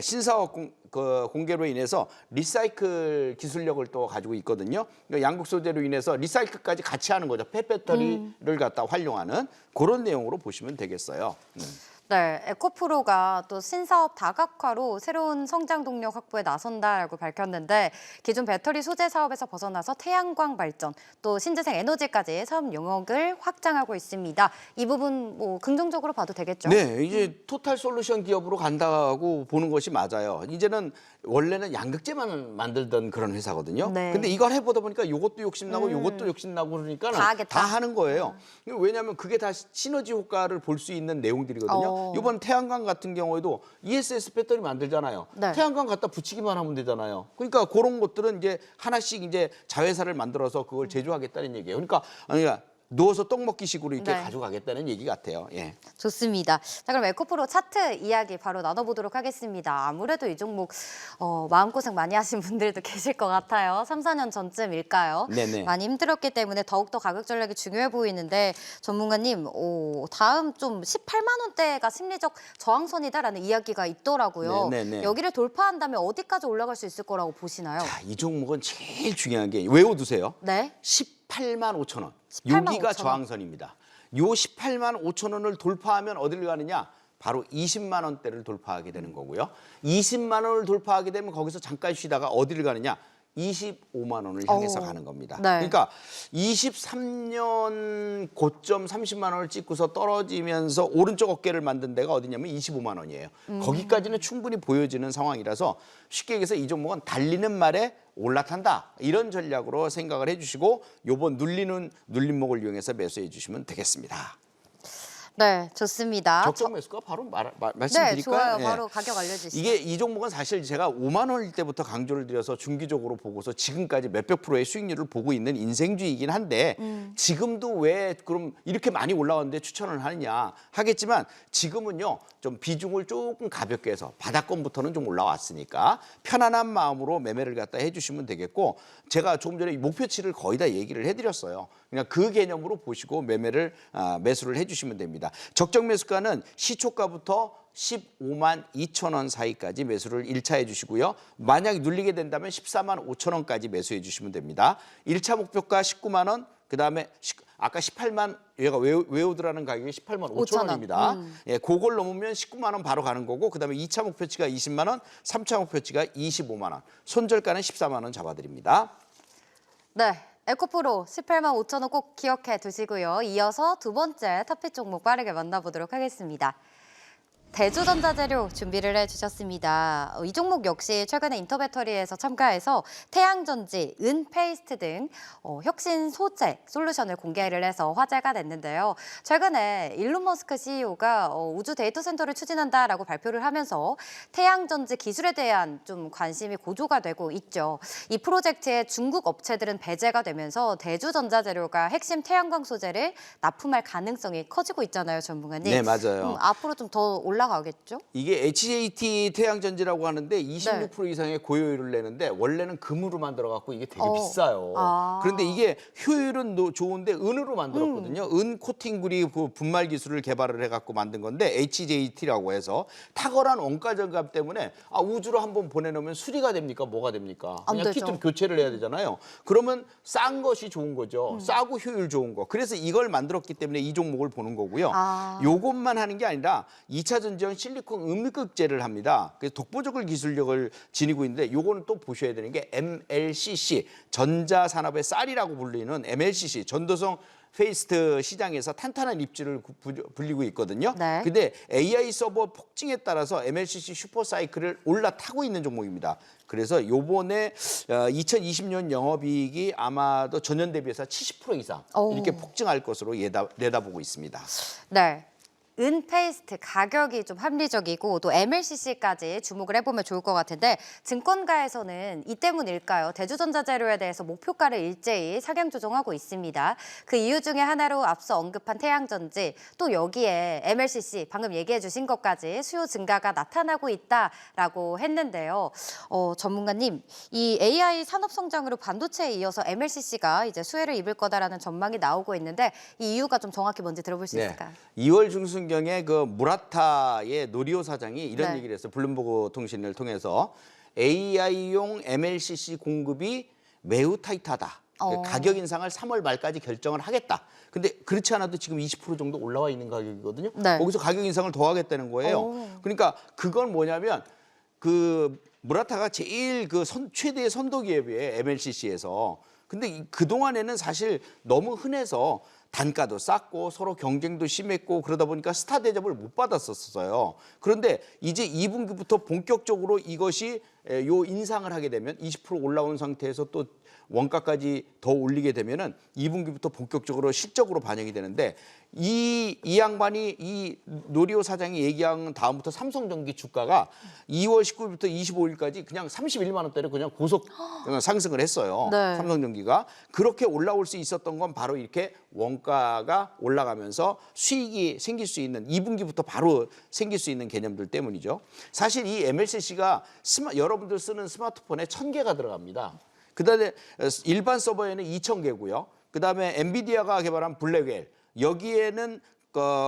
신사업 공개로 인해서 리사이클 기술력을 또 가지고 있거든요. 그러니까 양극 소재로 인해서 리사이클까지 같이 하는 거죠. 폐배터리를 갖다 활용하는 그런 내용으로 보시면 되겠어요. 네, 에코프로가 또 신사업 다각화로 새로운 성장 동력 확보에 나선다라고 밝혔는데 기존 배터리 소재 사업에서 벗어나서 태양광 발전, 또 신재생 에너지까지 사업 영역을 확장하고 있습니다. 이 부분 뭐 긍정적으로 봐도 되겠죠? 네, 이제 토탈 솔루션 기업으로 간다고 보는 것이 맞아요. 이제는 원래는 양극재만 만들던 그런 회사거든요. 네. 근데 이걸 해보다 보니까 이것도 욕심나고 이것도 욕심나고 그러니까 다 하겠다. 다 하는 거예요. 왜냐하면 그게 다 시너지 효과를 볼 수 있는 내용들이거든요. 이번 태양광 같은 경우에도 ESS 배터리 만들잖아요. 네. 태양광 갖다 붙이기만 하면 되잖아요. 그러니까 그런 것들은 이제 하나씩 이제 자회사를 만들어서 그걸 제조하겠다는 얘기예요. 그러니까 누워서 떡 먹기 식으로 이렇게 네. 가져가겠다는 얘기 같아요. 예. 좋습니다. 자, 그럼 에코프로 차트 이야기 바로 나눠보도록 하겠습니다. 아무래도 이 종목 마음고생 많이 하신 분들도 계실 것 같아요. 3, 4년 전쯤일까요? 네네. 많이 힘들었기 때문에 더욱더 가격 전략이 중요해 보이는데 전문가님, 다음 좀 18만 원대가 심리적 저항선이다라는 이야기가 있더라고요. 네네네. 여기를 돌파한다면 어디까지 올라갈 수 있을 거라고 보시나요? 자, 이 종목은 제일 중요한 게 외워두세요. 네. 18만 5천 원. 18만 여기가 5천 원. 저항선입니다. 요 18만 5천 원을 돌파하면 어디를 가느냐? 바로 20만 원대를 돌파하게 되는 거고요. 20만 원을 돌파하게 되면 거기서 잠깐 쉬다가 어디를 가느냐? 25만 원을 향해서 가는 겁니다. 네. 그러니까 23년 고점 30만 원을 찍고서 떨어지면서 오른쪽 어깨를 만든 데가 어디냐면 25만 원이에요. 거기까지는 충분히 보여지는 상황이라서 쉽게 얘기해서 이 종목은 달리는 말에 올라탄다. 이런 전략으로 생각을 해주시고 요번 눌림목을 이용해서 매수해 주시면 되겠습니다. 네, 좋습니다. 적정 매수가 바로 말씀드릴까요? 네, 좋아요. 예. 바로 가격 알려주시죠. 이게 이 종목은 사실 제가 5만 원일 때부터 강조를 드려서 중기적으로 보고서 지금까지 몇백 프로의 수익률을 보고 있는 인생주이긴 한데 지금도 왜 그럼 이렇게 많이 올라왔는데 추천을 하느냐 하겠지만 지금은요 좀 비중을 조금 가볍게 해서 바닥권부터는 좀 올라왔으니까 편안한 마음으로 매매를 갖다 해주시면 되겠고 제가 조금 전에 목표치를 거의 다 얘기를 해드렸어요. 그냥 그 개념으로 보시고 매수를 해주시면 됩니다. 적정 매수가는 시초가부터 15만 2천 원 사이까지 매수를 1차 해주시고요. 만약에 눌리게 된다면 14만 5천 원까지 매수해 주시면 됩니다. 1차 목표가 19만 원, 그다음에 아까 18만 얘가 외우드라는 가격이 18만 5천 원입니다. 예, 그걸 넘으면 19만 원 바로 가는 거고 그다음에 2차 목표치가 20만 원, 3차 목표치가 25만 원. 손절가는 14만 원 잡아드립니다. 네. 에코프로 18만 5천 원 꼭 기억해 두시고요. 이어서 두 번째 탑픽 종목 빠르게 만나보도록 하겠습니다. 대주전자재료 준비를 해주셨습니다. 이 종목 역시 최근에 인터배터리에서 참가해서 태양전지, 은페이스트 등 혁신 소재 솔루션을 공개를 해서 화제가 됐는데요. 최근에 일론 머스크 CEO가 우주 데이터 센터를 추진한다라고 발표를 하면서 태양전지 기술에 대한 좀 관심이 고조가 되고 있죠. 이 프로젝트에 중국 업체들은 배제가 되면서 대주전자재료가 핵심 태양광 소재를 납품할 가능성이 커지고 있잖아요, 전문가님. 네, 맞아요. 앞으로 좀 더 올라가겠죠? 이게 HJT 태양전지라고 하는데 26% 이상의 고효율을 내는데 원래는 금으로 만들어갖고 이게 되게 비싸요. 아. 그런데 이게 효율은 좋은데 은으로 만들었거든요. 은 코팅구리 그 분말 기술을 개발을 해갖고 만든 건데 HJT라고 해서 탁월한 원가 절감 때문에 우주로 한번 보내놓으면 수리가 됩니까? 뭐가 됩니까? 안 그냥 되죠. 키트 교체를 해야 되잖아요. 그러면 싼 것이 좋은 거죠. 싸고 효율 좋은 거. 그래서 이걸 만들었기 때문에 이 종목을 보는 거고요. 요것만 하는 게 아니라 2차 전지형 실리콘 음극재를 합니다. 그래서 독보적인 기술력을 지니고 있는데 요거는 또 보셔야 되는 게 MLCC, 전자산업의 쌀이라고 불리는 MLCC, 전도성 페이스트 시장에서 탄탄한 입지를 불리고 있거든요. 네. 근데 AI 서버 폭증에 따라서 MLCC 슈퍼사이클을 올라타고 있는 종목입니다. 그래서 요번에 2020년 영업이익이 아마도 전년 대비해서 70% 이상 이렇게 폭증할 것으로 내다보고 있습니다. 네. 은 페이스트 가격이 좀 합리적이고 또 MLCC까지 주목을 해보면 좋을 것 같은데 증권가에서는 이 때문일까요? 대주전자재료에 대해서 목표가를 일제히 상향 조정하고 있습니다. 그 이유 중에 하나로 앞서 언급한 태양전지 또 여기에 MLCC 방금 얘기해 주신 것까지 수요 증가가 나타나고 있다라고 했는데요. 전문가님, 이 AI 산업 성장으로 반도체에 이어서 MLCC가 이제 수혜를 입을 거다라는 전망이 나오고 있는데 이 이유가 좀 정확히 뭔지 들어볼 수 있을까요? 2월 중순경에 그 무라타의 노리오 사장이 이런 네. 얘기를 했어요. 블룸버그 통신을 통해서 AI용 MLCC 공급이 매우 타이트하다. 가격 인상을 3월 말까지 결정을 하겠다. 근데 그렇지 않아도 지금 20% 정도 올라와 있는 가격이거든요. 네. 거기서 가격 인상을 더 하겠다는 거예요. 그러니까 그건 뭐냐면 그 무라타가 제일 그 최대의 선도 기업이에요. MLCC에서. 근데 그동안에는 사실 너무 흔해서 단가도 쌌고 서로 경쟁도 심했고 그러다 보니까 스타 대접을 못 받았었어요. 그런데 이제 2분기부터 본격적으로 이것이 요 인상을 하게 되면 20% 올라온 상태에서 또 원가까지 더 올리게 되면은 2분기부터 본격적으로 실적으로 반영이 되는데 이 양반이 이 노리오 사장이 얘기한 다음부터 삼성전기 주가가 2월 19일부터 25일까지 그냥 31만 원대로 그냥 고속 상승을 했어요. 네. 삼성전기가 그렇게 올라올 수 있었던 건 바로 이렇게 원가가 올라가면서 수익이 생길 수 있는 2분기부터 바로 생길 수 있는 개념들 때문이죠. 사실 이 MLCC가 여러분들 쓰는 스마트폰에 1000개가 들어갑니다. 그다음에 일반 서버에는 2000개고요. 그다음에 엔비디아가 개발한 블랙웰 여기에는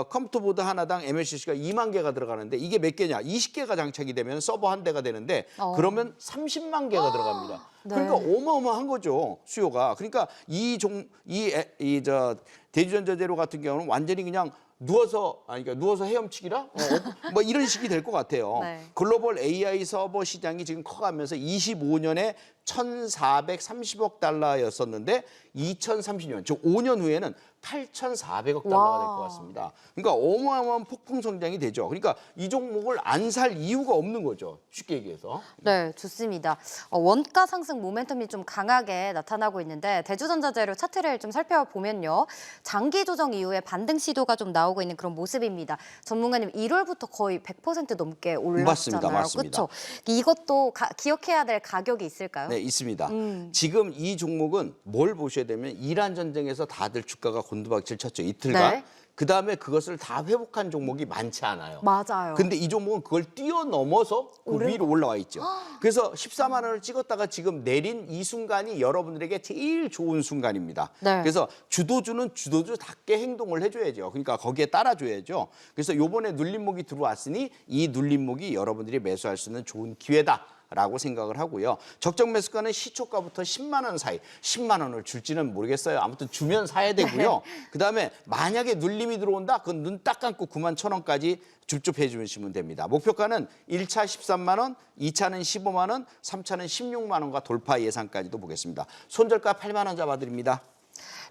컴퓨터 보드 하나당 MLCC가 2만 개가 들어가는데 이게 몇 개냐? 20개가 장착이 되면 서버 한 대가 되는데 그러면 30만 개가 들어갑니다. 네. 그러니까 어마어마한 거죠 수요가. 그러니까 대주전자재료 같은 경우는 완전히 그냥 누워서 헤엄치기라 뭐 이런 식이 될 것 같아요. 네. 글로벌 AI 서버 시장이 지금 커가면서 25년에 1,430억 달러였었는데 2030년 즉 5년 후에는 8,400억 달러가 될 것 같습니다. 그러니까 어마어마한 폭풍 성장이 되죠. 그러니까 이 종목을 안 살 이유가 없는 거죠. 쉽게 얘기해서. 네, 좋습니다. 원가 상승 모멘텀이 좀 강하게 나타나고 있는데 대주전자재료 차트를 좀 살펴보면요. 장기 조정 이후에 반등 시도가 좀 나오고 있는 그런 모습입니다. 전문가님 1월부터 거의 100% 넘게 올랐잖아요. 맞습니다. 그렇죠? 이것도 기억해야 될 가격이 있을까요? 네, 있습니다. 지금 이 종목은 뭘 보셔야 되면 이란 전쟁에서 다들 주가가 곤두박질 쳤죠. 이틀간. 네. 그다음에 그것을 다 회복한 종목이 많지 않아요. 맞아요. 근데 이 종목은 그걸 뛰어넘어서 그 위로 올라와 있죠. 그래서 14만 원을 찍었다가 지금 내린 이 순간이 여러분들에게 제일 좋은 순간입니다. 네. 그래서 주도주는 주도주답게 행동을 해줘야죠. 그러니까 거기에 따라줘야죠. 그래서 요번에 눌림목이 들어왔으니 이 눌림목이 여러분들이 매수할 수 있는 좋은 기회다. 라고 생각을 하고요. 적정 매수가는 시초가부터 10만 원 사이. 10만 원을 줄지는 모르겠어요. 아무튼 주면 사야 되고요. 그다음에 만약에 눌림이 들어온다? 그건 눈 딱 감고 9만 1,000원까지 줍줍해 주시면 됩니다. 목표가는 1차 13만 원, 2차는 15만 원, 3차는 16만 원과 돌파 예상까지도 보겠습니다. 손절가 8만 원 잡아드립니다.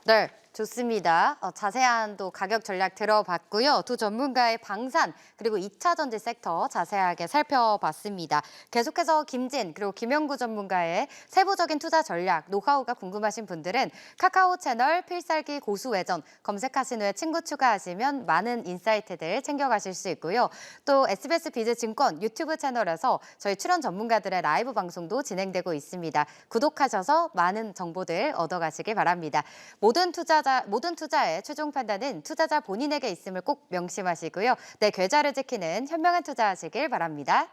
네, 좋습니다. 자세한 또 가격 전략 들어봤고요. 두 전문가의 방산 그리고 2차 전지 섹터 자세하게 살펴봤습니다. 계속해서 김진 그리고 김영구 전문가의 세부적인 투자 전략, 노하우가 궁금하신 분들은 카카오 채널 필살기 고수외전 검색하신 후에 친구 추가하시면 많은 인사이트들 챙겨가실 수 있고요. 또 SBS 비즈증권 유튜브 채널에서 저희 출연 전문가들의 라이브 방송도 진행되고 있습니다. 구독하셔서 많은 정보들 얻어가시길 바랍니다. 모든 투자자 모든 투자의 최종 판단은 투자자 본인에게 있음을 꼭 명심하시고요. 내 계좌를 지키는 현명한 투자하시길 바랍니다.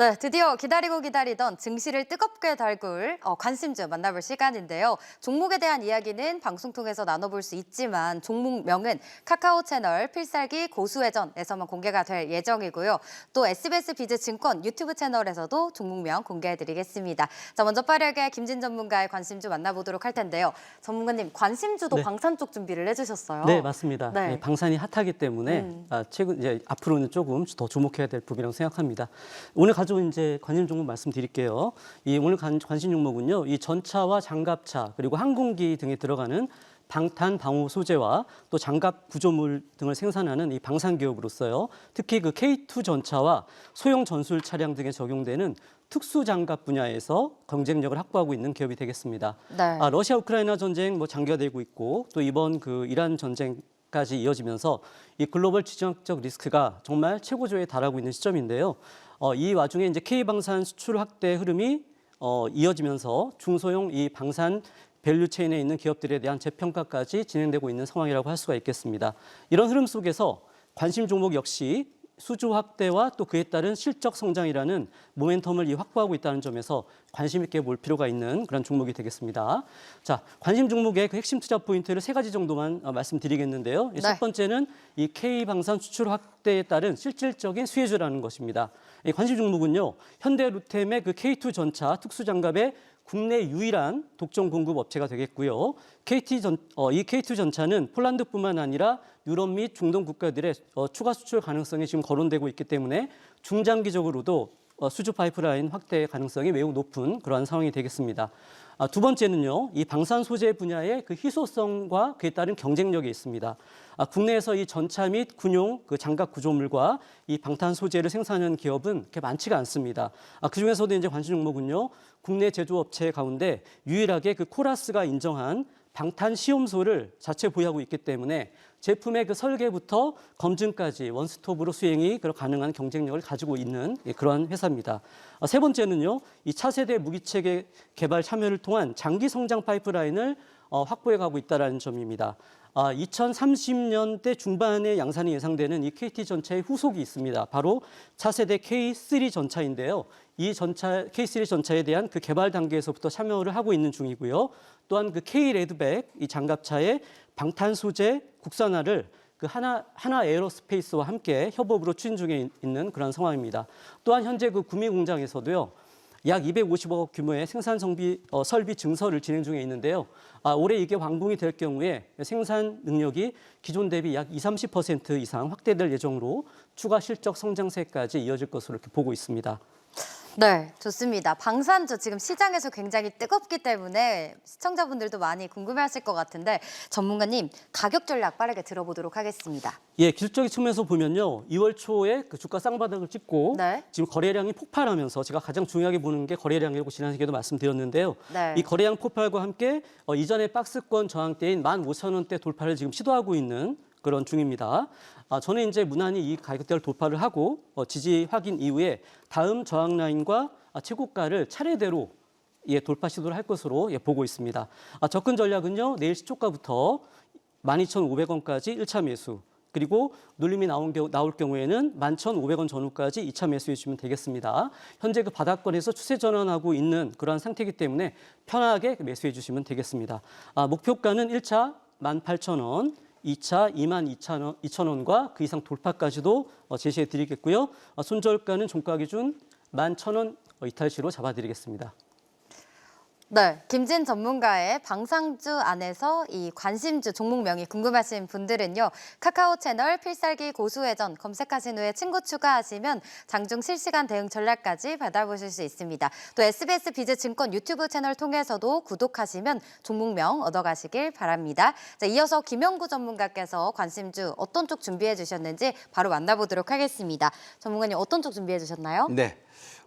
네, 드디어 기다리고 기다리던 증시를 뜨겁게 달굴 관심주 만나볼 시간인데요. 종목에 대한 이야기는 방송 통해서 나눠볼 수 있지만 종목명은 카카오 채널 필살기 고수회전에서만 공개가 될 예정이고요. 또 SBS 비즈증권 유튜브 채널에서도 종목명 공개해드리겠습니다. 자, 먼저 빠르게 김진 전문가의 관심주 만나보도록 할 텐데요. 전문가님, 관심주도 네. 방산 쪽 준비를 해주셨어요. 네, 맞습니다. 네. 네, 방산이 핫하기 때문에 최근 이제 앞으로는 조금 더 주목해야 될 부분이라고 생각합니다. 오늘 가져온 이제 관심 종목 말씀드릴게요. 이 오늘 관심 종목은요, 이 전차와 장갑차 그리고 항공기 등에 들어가는 방탄 방호 소재와 또 장갑 구조물 등을 생산하는 이 방산 기업으로서요. 특히 그 K2 전차와 소형 전술 차량 등에 적용되는 특수 장갑 분야에서 경쟁력을 확보하고 있는 기업이 되겠습니다. 네. 러시아 우크라이나 전쟁 장기화되고 있고 또 이번 그 이란 전쟁까지 이어지면서 이 글로벌 지정학적 리스크가 정말 최고조에 달하고 있는 시점인데요. 이 와중에 이제 K방산 수출 확대 흐름이 이어지면서 중소형 이 방산 밸류 체인에 있는 기업들에 대한 재평가까지 진행되고 있는 상황이라고 할 수가 있겠습니다. 이런 흐름 속에서 관심 종목 역시 수주 확대와 또 그에 따른 실적 성장이라는 모멘텀을 확보하고 있다는 점에서 관심 있게 볼 필요가 있는 그런 종목이 되겠습니다. 자, 관심 종목의 그 핵심 투자 포인트를 3가지 정도만 말씀드리겠는데요. 네. 첫 번째는 이 K방산 수출 확대에 따른 실질적인 수혜주라는 것입니다. 이 관심 종목은요, 현대루템의 그 K2 전차 특수장갑의 국내 유일한 독점 공급 업체가 되겠고요. 이 K2 전차는 폴란드뿐만 아니라 유럽 및 중동 국가들의 추가 수출 가능성이 지금 거론되고 있기 때문에 중장기적으로도 수주 파이프라인 확대 가능성이 매우 높은 그러한 상황이 되겠습니다. 두 번째는요, 이 방산 소재 분야의 그 희소성과 그에 따른 경쟁력이 있습니다. 국내에서 이 전차 및 군용 그 장갑 구조물과 이 방탄 소재를 생산하는 기업은 그렇게 많지가 않습니다. 그 중에서도 이제 관심 종목은요, 국내 제조업체 가운데 유일하게 그 코라스가 인정한 방탄 시험소를 자체 보유하고 있기 때문에 제품의 그 설계부터 검증까지 원스톱으로 수행이 가능한 경쟁력을 가지고 있는 그러한 회사입니다. 세 번째는요, 이 차세대 무기체계 개발 참여를 통한 장기 성장 파이프라인을 확보해 가고 있다는 점입니다. 2030년대 중반에 양산이 예상되는 이 KT 전차의 후속이 있습니다. 바로 차세대 K3 전차인데요. 이 전차 K3 전차에 대한 그 개발 단계에서부터 참여를 하고 있는 중이고요. 또한 그 K 레드백 이 장갑차의 방탄 소재 국산화를 그 하나 에어로스페이스와 함께 협업으로 추진 중에 있는 그런 상황입니다. 또한 현재 그 구미 공장에서도요, 약 250억 규모의 생산 설비 증설을 진행 중에 있는데요. 올해 이게 완공이 될 경우에 생산 능력이 기존 대비 약 20-30% 이상 확대될 예정으로 추가 실적 성장세까지 이어질 것으로 이렇게 보고 있습니다. 네, 좋습니다. 방산주 지금 시장에서 굉장히 뜨겁기 때문에 시청자분들도 많이 궁금해하실 것 같은데 전문가님 가격 전략 빠르게 들어보도록 하겠습니다. 예, 기술적인 측면에서 보면요, 2월 초에 그 주가 쌍바닥을 찍고 네. 지금 거래량이 폭발하면서 제가 가장 중요하게 보는 게 거래량이라고 지난 시간에도 말씀드렸는데요. 네. 이 거래량 폭발과 함께 이전의 박스권 저항대인 15,000원대 돌파를 지금 시도하고 있는 그런 중입니다. 저는 이제 무난히 이 가격대를 돌파를 하고 지지 확인 이후에 다음 저항 라인과 최고가를 차례대로 돌파 시도를 할 것으로 보고 있습니다. 접근 전략은요, 내일 시초가부터 12,500원까지 1차 매수, 그리고 눌림이 나올 경우에는 11,500원 전후까지 2차 매수해 주시면 되겠습니다. 현재 그 바닥권에서 추세 전환하고 있는 그러한 상태이기 때문에 편하게 매수해 주시면 되겠습니다. 목표가는 1차 18,000원, 2차 22,000원과 그 이상 돌파까지도 제시해 드리겠고요. 손절가는 종가 기준 11,000원 이탈시로 잡아드리겠습니다. 네, 김진 전문가의 방산주 안에서 이 관심주 종목명이 궁금하신 분들은요. 카카오 채널 필살기 고수회전 검색하신 후에 친구 추가하시면 장중 실시간 대응 전략까지 받아보실 수 있습니다. 또 SBS 비즈증권 유튜브 채널 통해서도 구독하시면 종목명 얻어가시길 바랍니다. 자, 이어서 김영구 전문가께서 관심주 어떤 쪽 준비해 주셨는지 바로 만나보도록 하겠습니다. 전문가님 어떤 쪽 준비해 주셨나요? 네.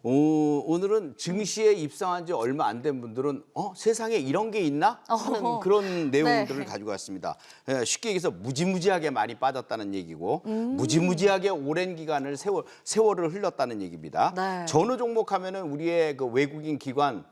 오늘은 증시에 입성한 지 얼마 안 된 분들은 세상에 이런 게 있나 하는 그런 내용들을 가지고 왔습니다. 쉽게 얘기해서 무지무지하게 많이 빠졌다는 얘기고 무지무지하게 오랜 기간을 세월을 흘렀다는 얘기입니다. 네. 전후 종목하면은 우리의 그 외국인 기관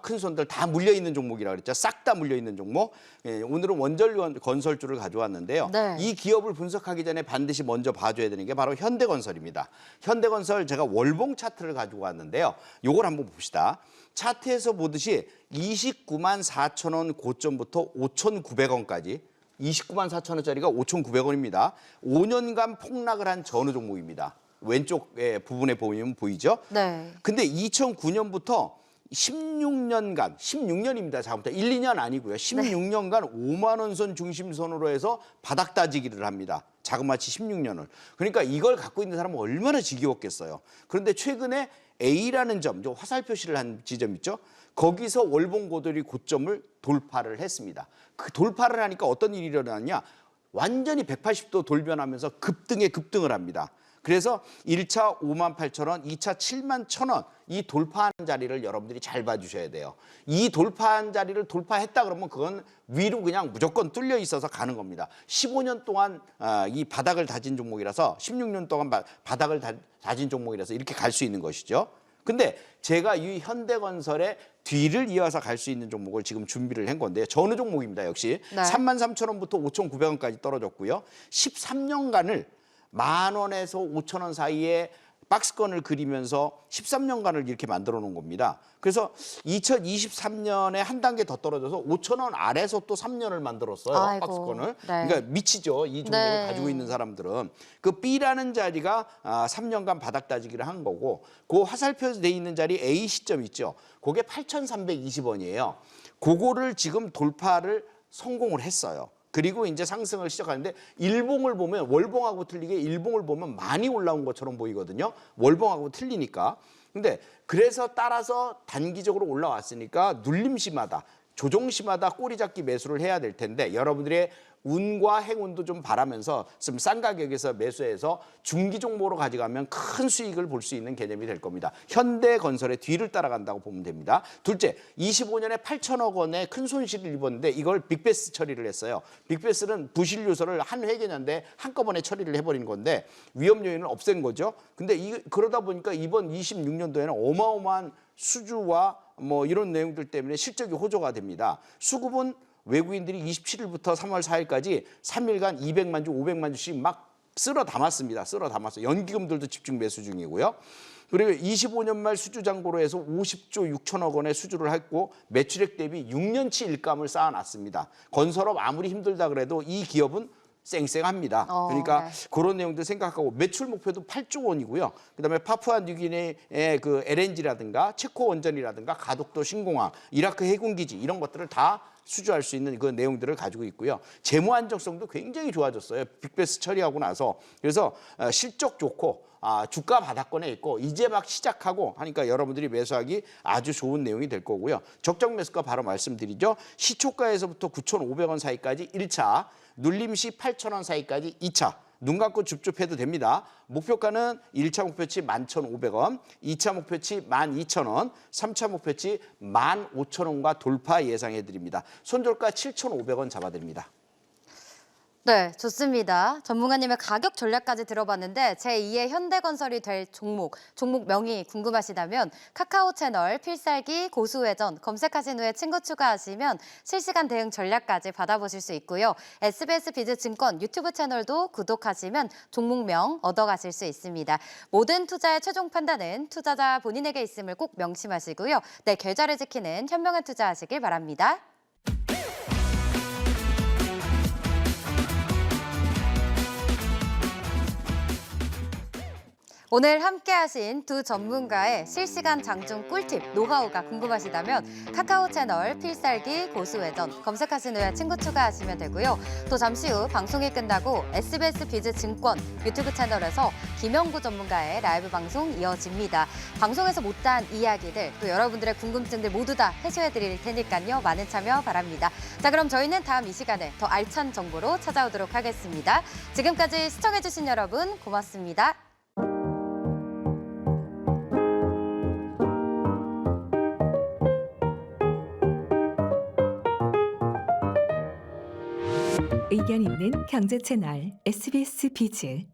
큰 손들 다 물려 있는 종목이라 그랬죠. 싹 다 물려 있는 종목. 오늘은 원전 건설주를 가져왔는데요. 네. 이 기업을 분석하기 전에 반드시 먼저 봐줘야 되는 게 바로 현대건설입니다. 현대건설 제가 월봉 차트를 가지고 왔는데요. 요걸 한번 봅시다. 차트에서 보듯이 29만 4천 원 고점부터 5,900원까지 29만 4천 원짜리가 5,900원입니다. 5년간 폭락을 한 전후 종목입니다. 왼쪽 부분에 보면 보이죠? 네. 근데 2009년부터 16년간, 16년입니다. 자부터 1, 2년 아니고요. 16년간 5만 원 선 중심선으로 해서 바닥 따지기를 합니다. 자그마치 16년을. 그러니까 이걸 갖고 있는 사람은 얼마나 지겨웠겠어요. 그런데 최근에 A라는 점, 화살 표시를 한 지점 있죠? 거기서 월봉 고돌이 고점을 돌파를 했습니다. 그 돌파를 하니까 어떤 일이 일어났냐? 완전히 180도 돌변하면서 급등에 급등을 합니다. 그래서 1차 5만 8천 원, 2차 7만 1천 원, 이 돌파하는 자리를 여러분들이 잘 봐주셔야 돼요. 이 돌파한 자리를 돌파했다 그러면 그건 위로 그냥 무조건 뚫려 있어서 가는 겁니다. 15년 동안 이 바닥을 다진 종목이라서 16년 동안 바닥을 다진 종목이라서 이렇게 갈 수 있는 것이죠. 근데 제가 이 현대건설의 뒤를 이어서 갈 수 있는 종목을 지금 준비를 한 건데요. 전후 종목입니다. 역시 네. 3만 3천 원부터 5,900원까지 떨어졌고요. 13년간을 10,000원에서 5,000원 사이에 박스권을 그리면서 13년간을 이렇게 만들어 놓은 겁니다. 그래서 2023년에 한 단계 더 떨어져서 5,000원 아래에서 또 3년을 만들었어요. 아이고, 박스권을. 네. 그러니까 미치죠. 이 종목을 네. 가지고 있는 사람들은. 그 B라는 자리가 3년간 바닥 따지기를 한 거고 그 화살표 돼 있는 자리 A 시점 있죠. 그게 8,320원이에요. 그거를 지금 돌파를 성공을 했어요. 그리고 이제 상승을 시작하는데 일봉을 보면 월봉하고 틀리게 일봉을 보면 많이 올라온 것처럼 보이거든요. 월봉하고 틀리니까. 근데 그래서 따라서 단기적으로 올라왔으니까 눌림시마다 조종시마다 꼬리 잡기 매수를 해야 될 텐데 여러분들의 운과 행운도 좀 바라면서 좀 싼 가격에서 매수해서 중기 종목으로 가져가면 큰 수익을 볼 수 있는 개념이 될 겁니다. 현대건설의 뒤를 따라간다고 보면 됩니다. 둘째, 25년에 8천억 원의 큰 손실을 입었는데 이걸 빅베스 처리를 했어요. 빅베스는 부실 요소를 한 회계년대 한꺼번에 처리를 해버린 건데 위험 요인을 없앤 거죠. 근데 그러다 보니까 이번 26년도에는 어마어마한 수주와 뭐 이런 내용들 때문에 실적이 호조가 됩니다. 수급은 외국인들이 27일부터 3월 4일까지 3일간 200만 주, 500만 주씩 막 쓸어 담았습니다. 쓸어 담았어요. 연기금들도 집중 매수 중이고요. 그리고 25년 말 수주 잔고로 해서 50조 6천억 원의 수주를 했고 매출액 대비 6년치 일감을 쌓아놨습니다. 건설업 아무리 힘들다 그래도 이 기업은 쌩쌩합니다. 그러니까 네. 그런 내용들 생각하고 매출 목표도 8조 원이고요. 그다음에 파푸아뉴기니의 그 LNG라든가 체코 원전이라든가 가덕도 신공항, 이라크 해군기지 이런 것들을 다 수주할 수 있는 그 내용들을 가지고 있고요. 재무 안정성도 굉장히 좋아졌어요. 빅베스 처리하고 나서. 그래서 실적 좋고 주가 바닥권에 있고 이제 막 시작하고 하니까 여러분들이 매수하기 아주 좋은 내용이 될 거고요. 적정 매수가 바로 말씀드리죠. 시초가에서부터 9,500원 사이까지 1차, 눌림시 8,000원 사이까지 2차. 눈 감고 줍줍해도 됩니다. 목표가는 1차 목표치 11,500원, 2차 목표치 12,000원, 3차 목표치 15,000원과 돌파 예상해드립니다. 손절가 7,500원 잡아드립니다. 네, 좋습니다. 전문가님의 가격 전략까지 들어봤는데 제2의 현대건설이 될 종목명이 궁금하시다면 카카오 채널 필살기 고수회전 검색하신 후에 친구 추가하시면 실시간 대응 전략까지 받아보실 수 있고요. SBS 비즈증권 유튜브 채널도 구독하시면 종목명 얻어가실 수 있습니다. 모든 투자의 최종 판단은 투자자 본인에게 있음을 꼭 명심하시고요. 네, 계좌를 지키는 현명한 투자하시길 바랍니다. 오늘 함께하신 두 전문가의 실시간 장중 꿀팁, 노하우가 궁금하시다면 카카오 채널 필살기 고수회전 검색하신 후에 친구 추가하시면 되고요. 또 잠시 후 방송이 끝나고 SBS 비즈증권 유튜브 채널에서 김영구 전문가의 라이브 방송 이어집니다. 방송에서 못다한 이야기들, 또 여러분들의 궁금증들 모두 다 해소해드릴 테니까요. 많은 참여 바랍니다. 자, 그럼 저희는 다음 이 시간에 더 알찬 정보로 찾아오도록 하겠습니다. 지금까지 시청해주신 여러분 고맙습니다. 의견 있는 경제 채널 SBS 비즈